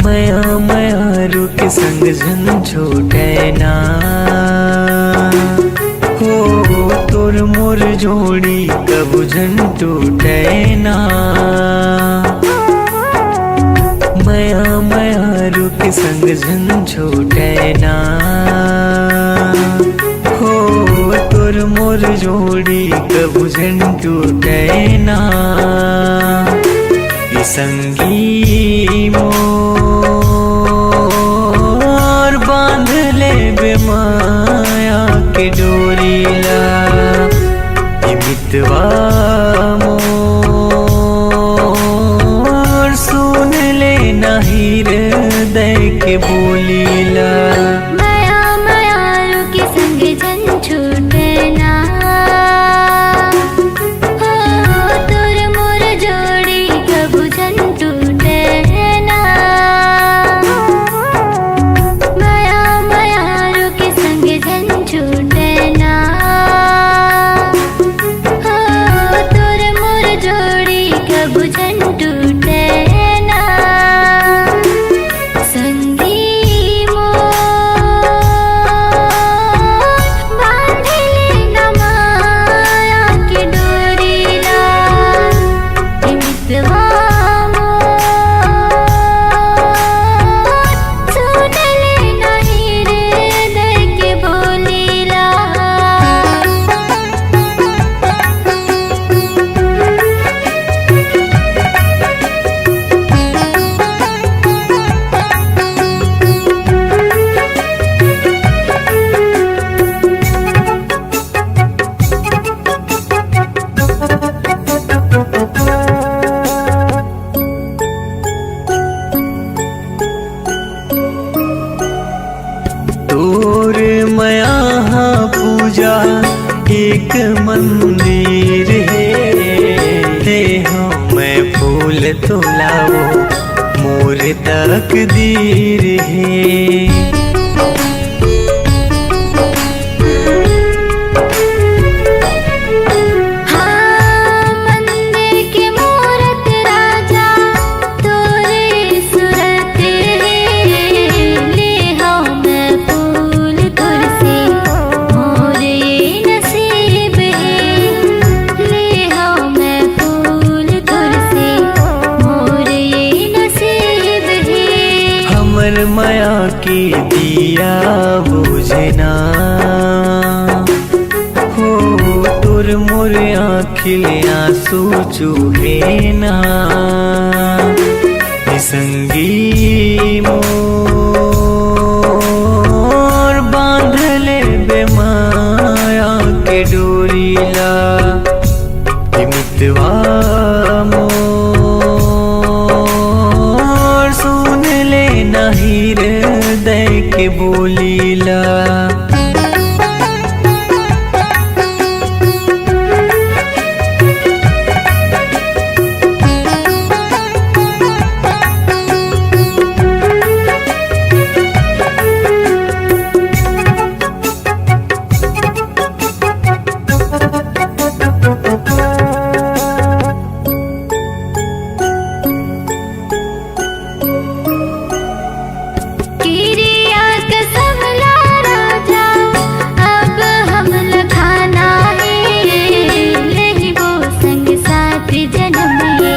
मया रुक संग झन छोटे ना हो तोर मोर जोड़ी कबू झन टूटे ना मया रुक संग झन छोटे ना हो तोर मोर जोड़ी कबू झन टूटे ना संगी मोर बांध ले बेमाया के डोरीला मितवा मोर सुन ले नाही हृदय के बोलीला मया रुक संग झन छूटे ना हो तोर मोर जोड़ी कबू झन टूटे ना मया रुक संग झन छूटे ना हो तोर मोर जोड़ी कबू झन टूटे ना संगी मोर बांधले न माया के डोरीला मितवा सुन ले नाही हृदय के बोलीला तोर मया पूजा एक मंदिर है मैं फूल तोलाओ मोर तकदीर है मंदिर के मूरत राजा तोरे सूरत ले हो मैं फूल तुलसी मोर ये नसीब ले हो मैं फूल तुलसी मोर ये नसीब हमर माया की दिया बुझना हो तोर मोर आँखिले आंसू चूहे ना संगी मोर बांध ले बेमाया के डोरीला मितवा मोर सुन ले नाही हृदय के बोलीला किरिया कसम ला राजा अब हम लखाना है लेही वो संग साथ जन्म ये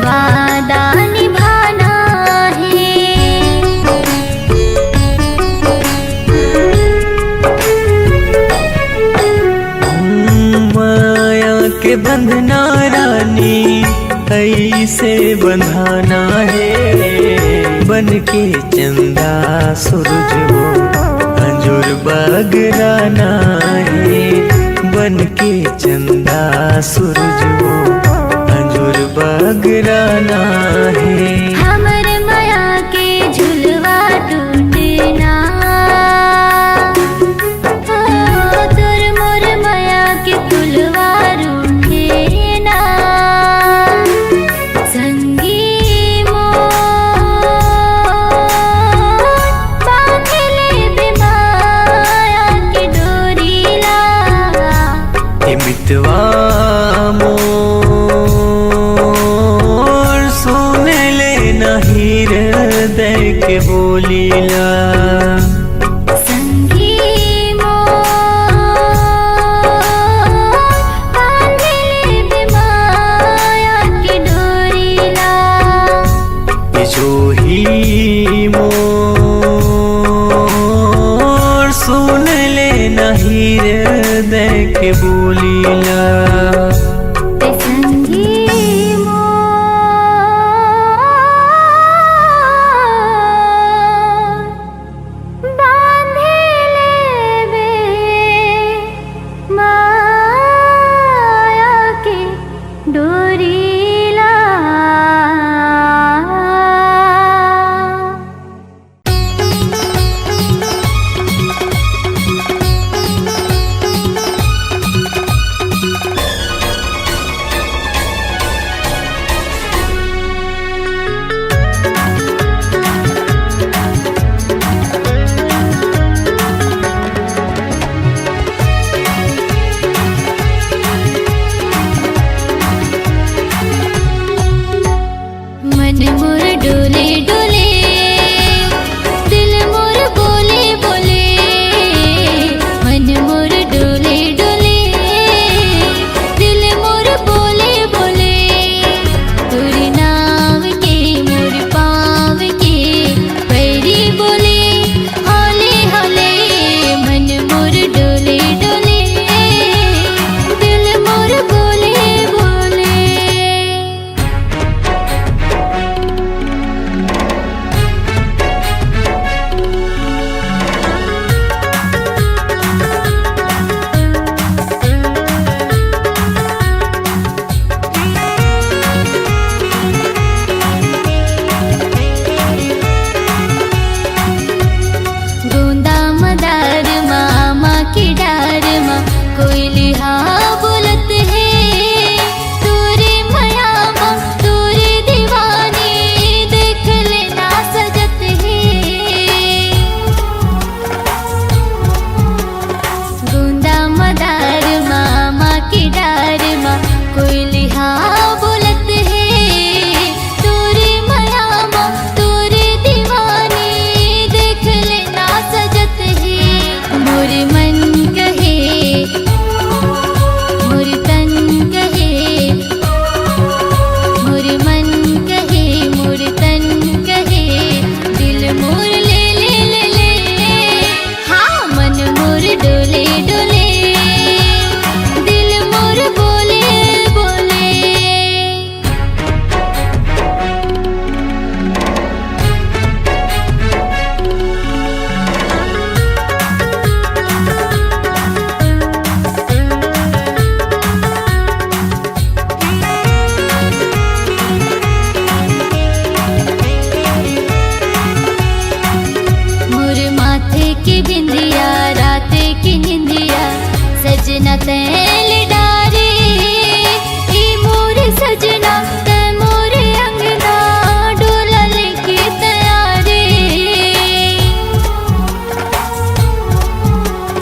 वादा निभाना है माया के बंधना रानी ऐसे बंधाना है बन के चंदा सूरज हो अंजुर बगराना है बन के चंदा सूरज हो अंजुर बगराना है हमर माया के झुलवा टूटना हो तोर मोर माया के कुलवा रूठे ना संगी मोर बांधले बेमाया के डोरीला मितवा मोर सुन ले के बोलीला। संगी माया के डोरीला। जो ही मोर सुन ले नहीं हृदय के बोलीला। संगी बांधे लेवे माया के डोरीला। मन मोर डोले डोले, दिल मोर बोले बोले। मन मोर डोले डोले, दिल मोर बोले बोले। तोरे नाम के मोर पाँव के पैरी बोले हौले हौले। मन मोर डोले डोले, दिल मोर बोले बोले। गोंदा मदार मामा की डार माँ कोयली हाँ बोलत है। तोरे माया माँ तोरे दीवानी देख लेना सजत है। गोंदा मदार मामा की डार माँ कोयली हाँ बोलत है। तोरे माया माँ तोरे दीवानी देख लेना सजत है। मोर मन कहे मोर तन कहे, मोर मन कहे मोर तन कहे। दिल मोर ले ले ले ले, हाँ मन मोर डोले डोले। दिल मोर बोले बोले। मोर माथे की बिंदिया रात की निंदिया सजना तैल डारे। ई मोर सजना तै मोर अंगना डोला लेके तैयारे।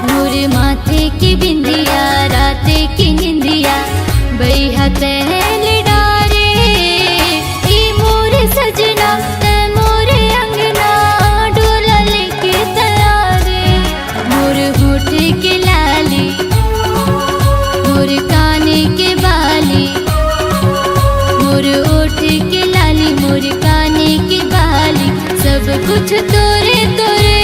मोर माथे की बिंदिया रात की निंदिया बैहा तैल डारे। ई मोर सजना तै मोर अंगना डोला लेके तैयारे। मोर होठ के लाली, मोर काने के बाली। मोर ओठ के लाली, मोर काने के बाली। सब कुछ तोरे तोरे,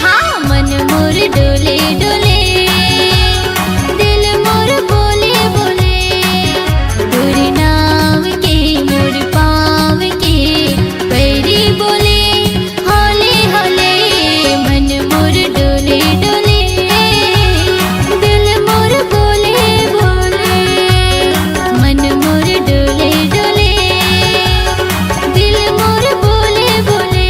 हाँ मन मोर डोले डोले। दिल मोर बोले बोले। तोरे नाम के मोर पाँव के पैरी बोले हौले हौले। मन मोर डोले डोले, दिल मोर बोले बोले। मन मोर डोले डोले, दिल मोर बोले बोले।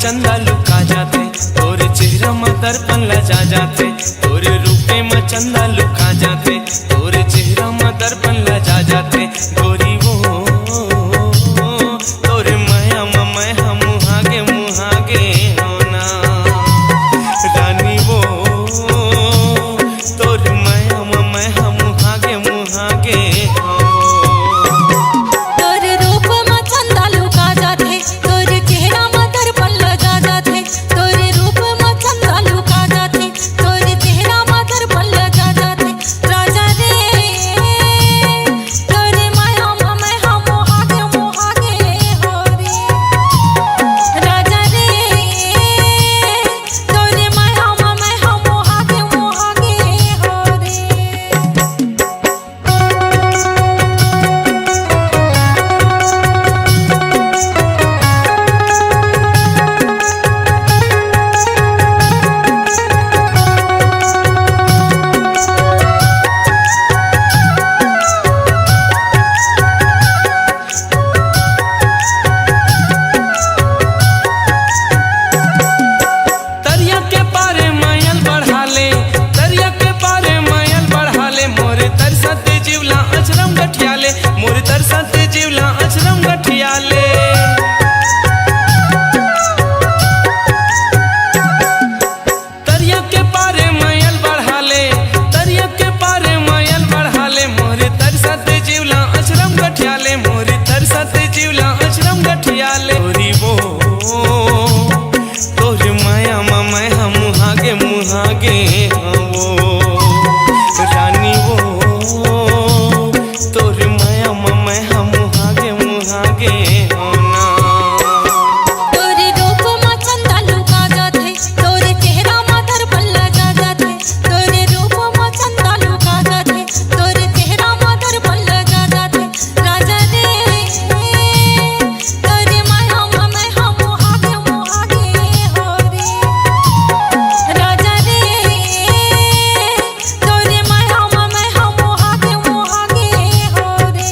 चंदा लुका जाते, तोरे चेहरा में दर्पण लजा जाते, तोरे रूपे में चंदा लुका जाते, तोरे चेहरा में दर्पण लजा जाते। गोरी वो तोरे माया में मैं हम मुहागे होना, रानी वो तोरे माया में मैं हम मुहागे हो। तोरे रूप में चंदा लुका जाते, तोरे चेहरा में दर्पण लजा जाते, तोरे रूप में चंदा लुका जाते, तोरे चेहरा में दर्पण लजा जाते। राजा रे तोरे माया में मैं हम मुहागे हो रे, राजा रे तोरे माया में मैं हम मुहागे हो रे। दरिया के पारे मायल बढ़ा ले, दरिया के पारे मायल बढ़ा ले, मोरे तरसते जीवला अचरम गठिया ले, मोरे तरसते जीवला अचरम गठिया ले। दरिया के पारे मायल बढ़ा ले, दरिया के पारे मायल बढ़ा ले, मोरे तरसते जीवला अचरम गठिया ले, मोरे तरसते जीवला अचरम गठिया ले। गोरी वो तोरे माया में मैं हम मुहागे वो, रानी वो तोरे माया में मैं हम मुहागे होना। तोरे रूप में चंदा लुका जाते, तोरे चेहरा में दर्पण लजा जाते, तोरे रूप में चंदा लुका जाते, तोरे चेहरा में दर्पण लजा जाते। राजा रे तोरे माया में मैं हम मुहागे हो रे, राजा रे तोरे माया में मैं हम मुहागे हो रे।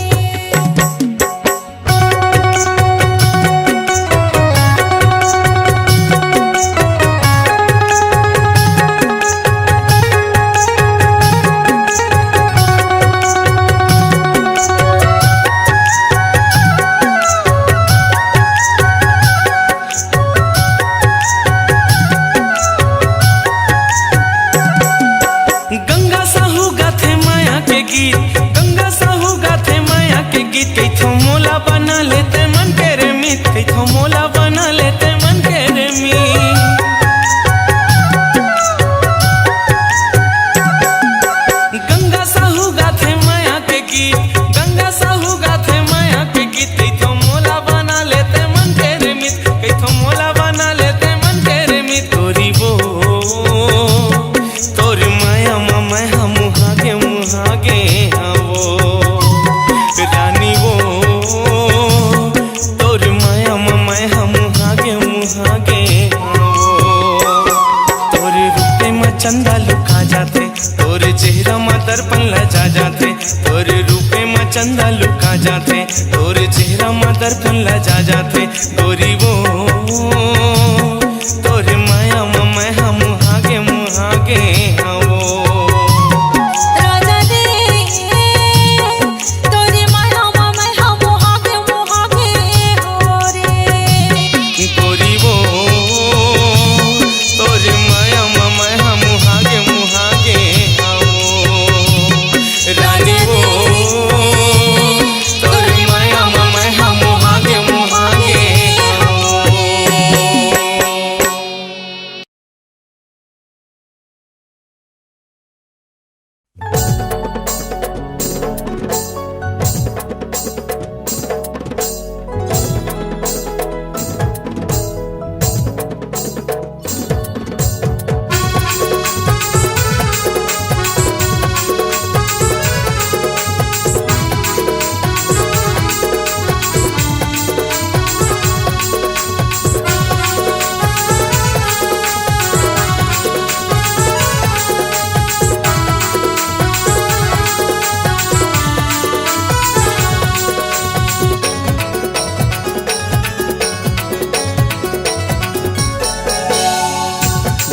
गंगा साहू गाथे माया के गीत, गंगा साहू गाथे माया के गीत, कैथो मोला बना लेते मन के रे मीत, कैथो मोला बना लेते मन के रे मीत। गंगा साहू गाथे माया के गीत, गंगा साहू गाथे माया के गीत, कैथो मोला बना लेते मन के रे मीत, कैथो मोला बना लेते मन के रे मीत। गोरी वो तोरे माया में मैं हम मुहागे वो, रानी वो तोरे माया में मैं हम मुहागे हो। तोरे रूपे में चंदा लुका जाते, तोरे चेहरा में दर्पण लजा जाते, तोरे रूपे में चंदा लुका जाते, तोरे चेहरा में दर्पण लजा जाते। गोरी वो तोरे माया में मैं हम मुहागे वो। राजा रे तोरे माया में मैं हम मुहागे हो रे, गोरी वो तोरे माया में मैं हम मुहागे हो। रानी वो तोरे माया में मैं हम मुहागे हो।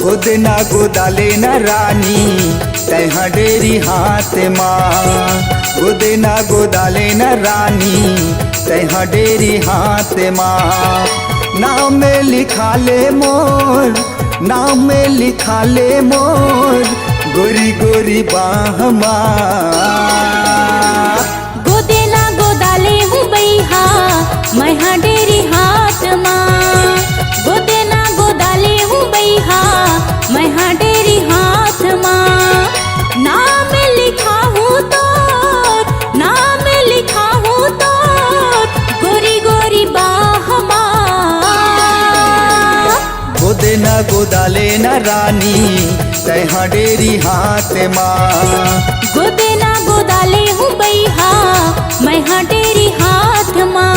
गोदना गोदाले न रानी तैहा डेरी हाथ माँ गोदना गोदाले न रानी तैहा डेरी हाथ माँ नाम में लिखा ले मोर नाम में लिखा ले मोर गोरी गोरी बाह गोदेना गोदाले हूँ बैहा मैं हाँ डेरी हाथ माँ गोदेना गोदाले हूँ बैहा मैं हाँ डेरी हाथ माँ नाम लिखा हूँ तो नाम लिखा हूँ तो गोरी गोरी बाह गोदना गोदाले न रानी तैहा डेरी हाथ माँ गोदेना गोदाले हूँ बैहा मैं हाँ डेरी हाथ माँ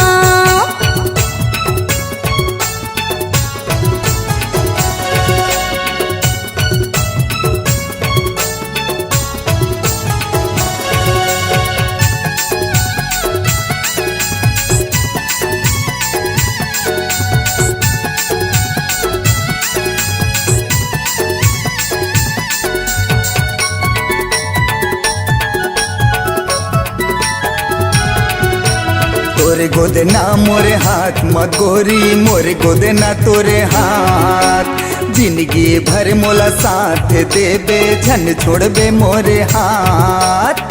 तोरे गोदना मोरे हाथ मत गोरी मोरे गोदना तोरे हाथ जिंदगी भर मोला साथ देबे झन छोड़बे मोरे हाथ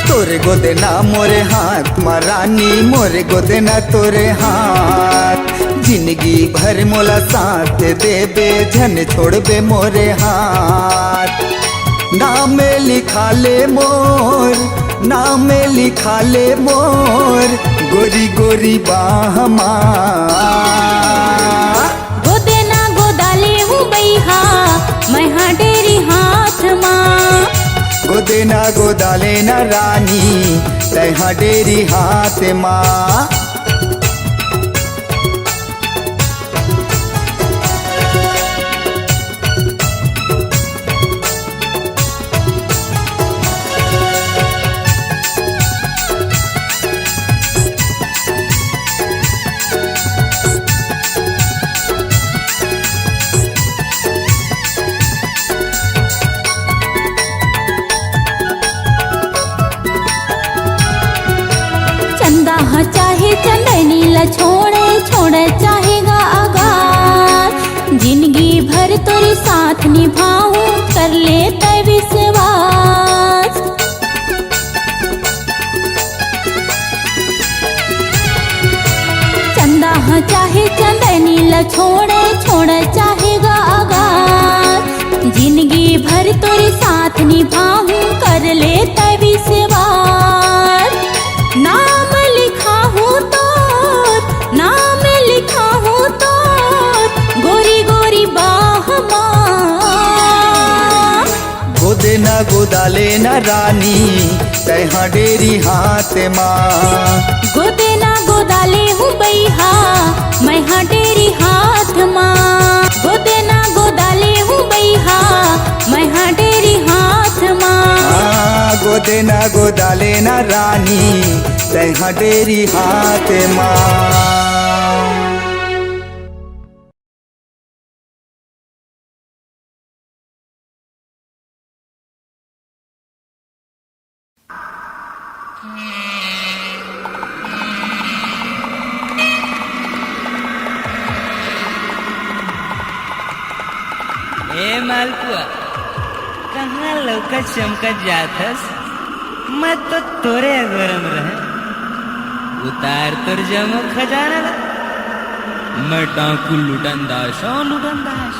तोरे गोदना मोरे हाथ महारानी मोरे गोदना तोरे हाथ जिंदगी भर मोला साथ देबे झन छोड़बे मोरे हाथ नाम लिखा ले मोर नाम लिखा ले मोर गोरी गोरी बाह गोदेना गोदाले हूँ बैहा मैं हाँ डेरी हाथ माँ गोदेना गोदाले न रानी तैहा डेरी हाथ माँ चाहे चंदनी ला छोड़े छोड़े चाहेगा आगार जिंदगी भर तोरे साथ निभाऊं कर ले तय विश्वास चंदा चाहे चंदनी ला छोड़े छोड़े चाहेगा आगार जिंदगी भर तोरे साथ निभाऊं कर ले तय विश्वास नाम लिखा हूँ तो नाम लिखा हूँ तो गोरी गोरी बाह गोदना गोदाले न रानी तैहा डेरी हाथ माँ गोदेना गोदाले हूँ बैहा मैं हाँ डेरी हाथ माँ गोदेना गोदाले हूँ बैहा मैं हाँ डेरी हाथ माँ गोदना गोदाले न रानी तैहा डेरी हाथ माँ ए मालपुआ कहाँ लौकत चमकत जाथस मैं तो तोरे गरम रहे उतार तोर जमो खजाना ला मैं डाकू लुटनदास हूँ लुटनदास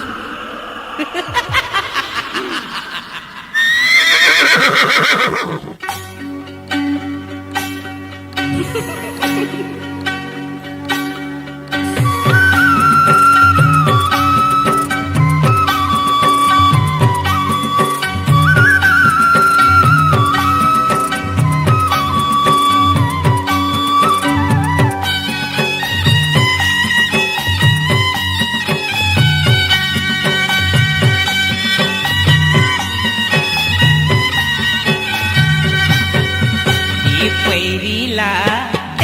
पैरीला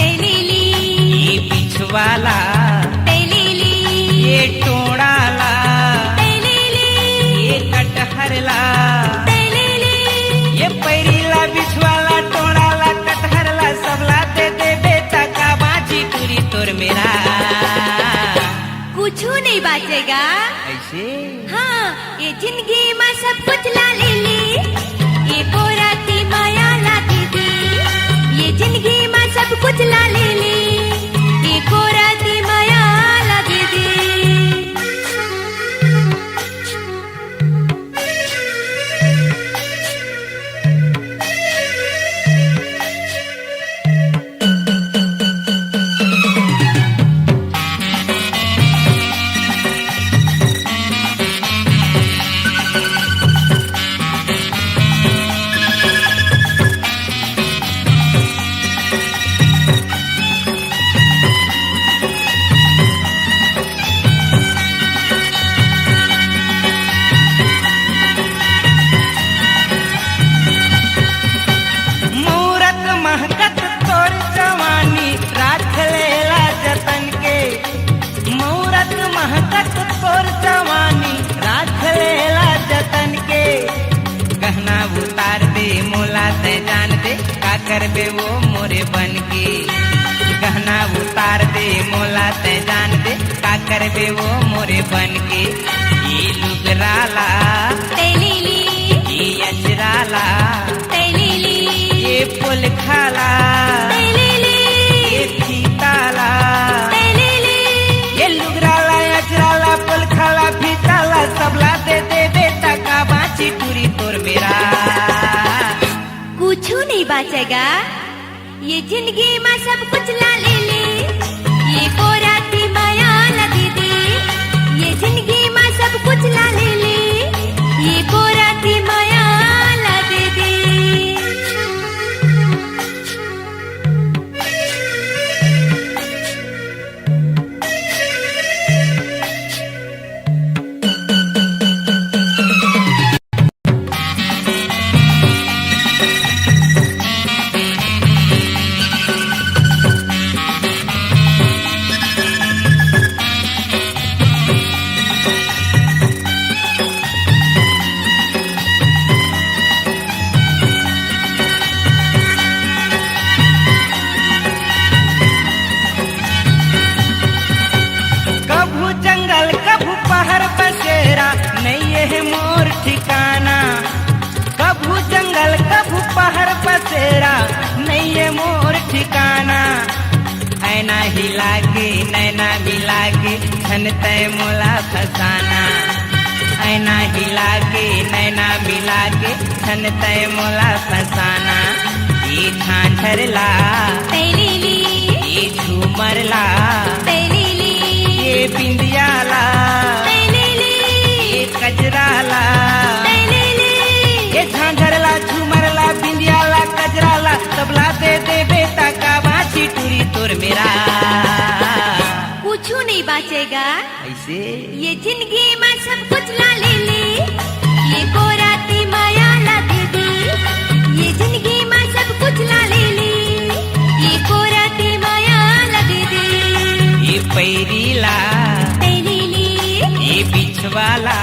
ये पिछो बिछवाला तैलीली ये टोड़ाला तैलीली ये कटहरला तैलीली ये पैरीला बिछवाला टोड़ाला कटहरला सबला दे दे बेटा का बाजी टूरी तोर मेरा कुछ नहीं बाचेगा। ऐसे हाँ ये जिंदगी में सब कुछ ला ले ली, ये कोराती माया ला दीदी। ये जिंदगी में सब कुछ ला ले ली, ये कोराती माया ला दीदी। मूरत महकत तोर जवानी राख लेला जतन के। मूरत महकत तोर जवानी राख लेला जतन के। गहना उतार दे मोला ते जान दे का करबे वो मोरे बन के। गहना उतार दे मोला ते जान दे का करबे वो मोरे बन के। ये लुगराला तैलीली ये अजराला तैलीली ये पुल खाला तैलीली ये फीताला तैलीली ये लुगराला अजराला पुल खाला फीताला सबला दे दे बेटा का बाची टूरी तोर मेरा कुछ नहीं बाचेगा। ये जिंदगी में सब कुछ ला ले ली, ये कोराती माया ला दीदी। ये जिंदगी में सब कुछ ला ले ली, ये कोराती माया ला दीदी। कभू जंगल कभू पहाड़ बसेरा नहीं है मोर ठिकाना। कभू जंगल कभू पहाड़ बसेरा नहीं है मोर ठिकाना। ऐना हिला के नैना मिला के धन तय मोला फसाना। ऐना हिला के नैना मिला के धन तय मोला फसाना। ये झांझरला तैलीली ये झूमरला तैलीली ये बिंदियाला तैलीली ये कजराला तैलीली ये झांझरला झूमरला बिंदियाला कजराला सबला दे दे बेटा का बाची टूरी तोर मेरा कुछ नहीं बाचेगा। ऐसे ये जिंदगी में सब कुछ ला ले ली, ये कोराती माया ला दीदी। ये जिंदगी में सब कुछ ला ले ली, ये कोराती माया ला दीदी। ये पैरीला तैलीली ये बिछवाला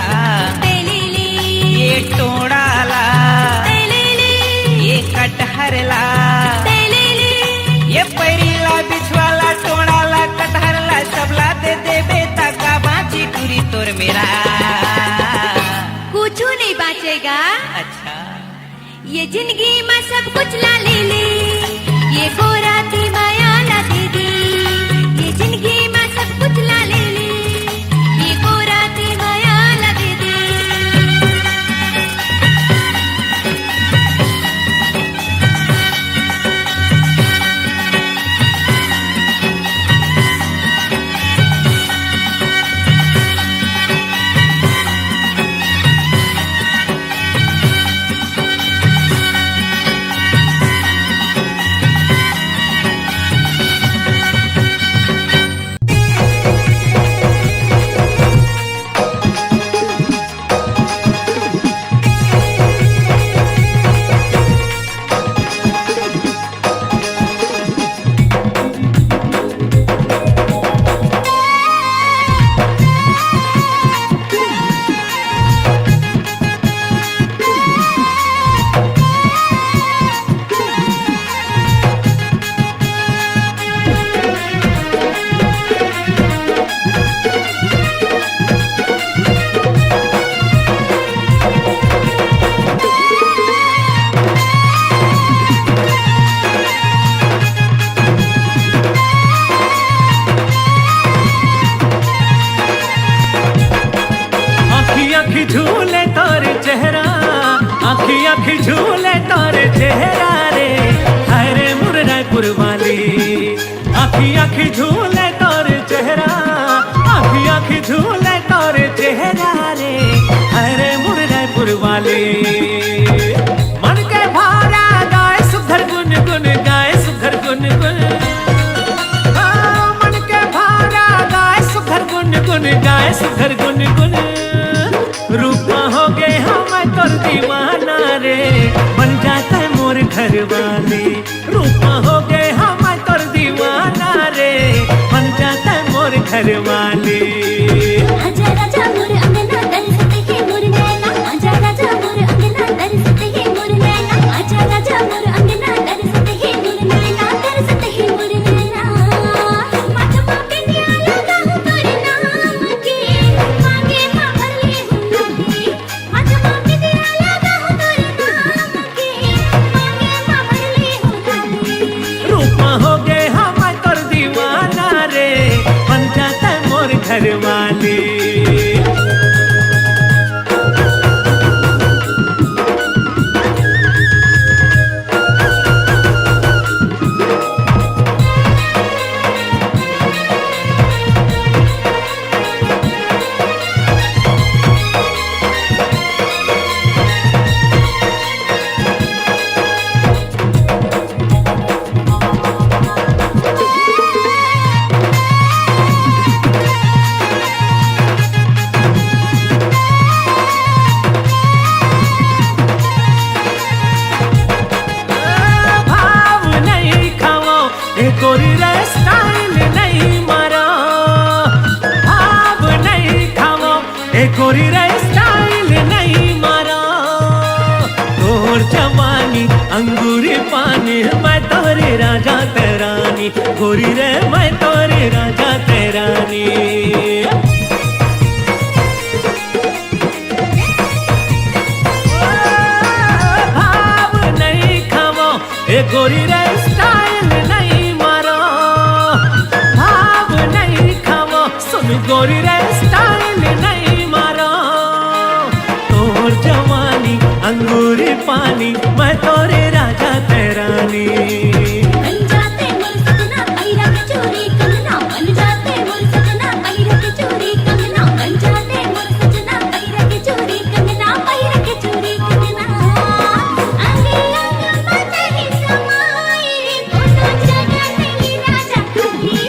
तैलीली ये टोड़ाला तैलीली ये कटहरला तैलीली ये पैरीला बिछवाला टोड़ाला कटहरला सबला दे दे बेटा का बाची टूरी तोर मेरा कुछ नहीं बाचेगा। अच्छा ये जिंदगी में सब कुछ ला ले ली, ये कोराती माया ला दीदी। ये जिंदगी में सब कुछ ला ले ली, ये कोराती माया ला दीदी। झूले तोरे चेहरा रे, हाय रे मोर रायपुर वाली। आखी आखी झूले तोरे चेहरा, आखी आखी झूले तोरे चेहरा रे, हाय रे मोर रायपुर वाली। मन के भारा गाए सुधर गुन गुन, गाए सुधर गुन गुन। मन के भारा गाए सुधर गुन गुन, गाए सुधर गुन गुन। रूपा हो गए हम तोर दीवाना रे, बन जाता है मोर घर वाली। रूपा हो गए हम तोर दीवाना रे, बन जाता है मोर घर वाली। आजा राजा मोर अंगना तरसते है मोर नैना, आजा राजा मोर अंगना तरसते है मोर नैना, आजा राजा मोर अंगना तरसते है मोर नैना, तरसते है मोर नैना। माथवा पे न्याला गाहु तोर नाम के, मांगे मां भरले हूं लागे। माथवा पे न्याला गाहु तोर नाम के, मांगे मां भरले हूं लागे। रूपा हो गए हम तोर दीवाना रे, बन जाता है मोर घर वाली। भाव नहीं खाओ ए गोरी रे स्टाइल नहीं मारो, भाव नहीं खाओ ए गोरी रे स्टाइल नहीं मारो। तोर जवानी अंगूरी पानी, मैं तोरे राजा तेरानी। गोरी रे मैं तोरे राजा तेरानी। भाव नहीं खाओ ए गोरी रे स्टाइल नहीं मारो, भाव नहीं खाओ सुन गोरी रे स्टाइल नहीं मारो। तोर जवानी अंगूरी पानी, मैं तोरे राजा तेरानी। बन जाते मोर सजना पहिरा के चोरी कंगना, बन जाते मोर सजना पहिरा के चोरी कंगना, बन जाते मोर सजना पहिरा के चोरी कंगना, पहिरा के चोरी कंगना। आगे आगे मत ही समाई, कोनो जगह नहीं राजा खाली।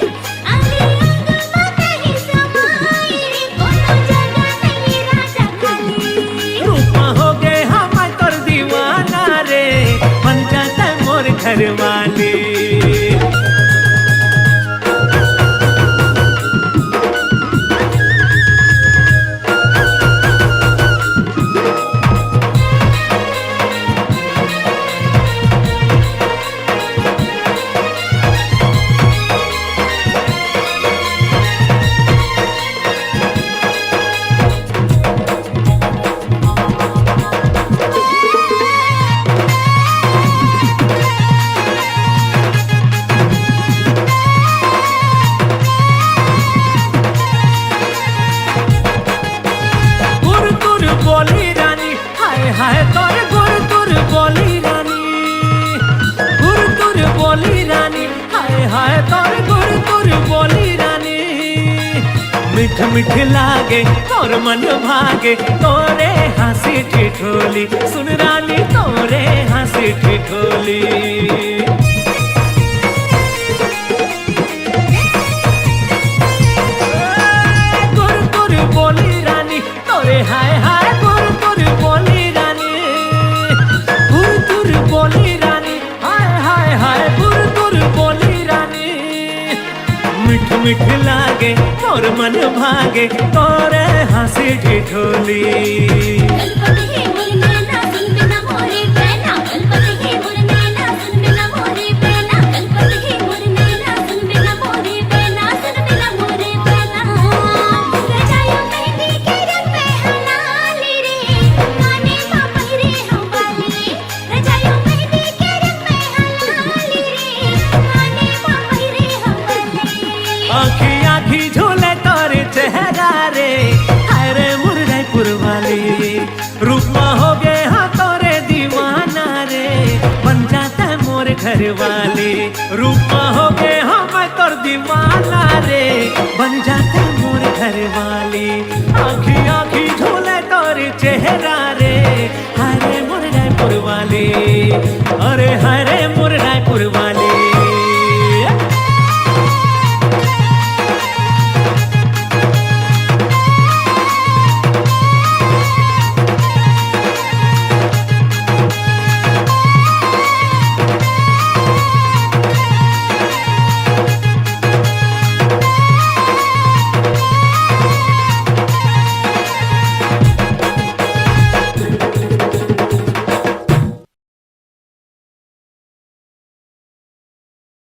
आगे आगे मत ही समाई, कोनो जगह नहीं राजा खाली। रूपा हो गए हम तोर दीवाना रे, बन जाता है मोर घर वाली। गुर तुर बोली रानी, हाय हाय तोर गुर तुर बोली रानी। गुर तुर बोली रानी, हाय हाय तोर गुर तुर बोली रानी। मिठ मिठ लागे तोर मन भागे, तोरे हंसी ठिठोली। सुन रानी तोरे हंसी ठिठोली। गुर तुर बोली रानी, तोरे हाय हाय गुर तुर बोली रानी। गुर तुर बोली रानी, हाय हाय हाय गुर तुर बोली रानी। मिठ मिठ लागे तोर मन भागे, तोरे हंसी ठिठोली। गणपति है मोर नैना सुन बिना मोरे पैना, गणपति है मोर नैना सुन बिना मोरे पैना, गणपति है मोर नैना सुन बिना मोरे पैना, सुन बिना मोरे पैना। रजायो मेहंदी के रंग पे हलाली रे, काने मां पहिरे हम वाली। रजायो मेहंदी के रंग पे हलाली रे, काने मां पहिरे हम वाली। आखी आखी झूले तोरे चेहरा रे, हाय रे मोर रायपुर वाली। रूपा हो गए हाँ तोरे दीवाना। घर वाली। रूपा हो गए हम तोर दीवाना रे, बन जाते मोर घर वाली। आँखी आँखी झूले तोर चेहरा रे, हरे मोर रायपुर वाली, अरे हरे मोर रायपुर वाली।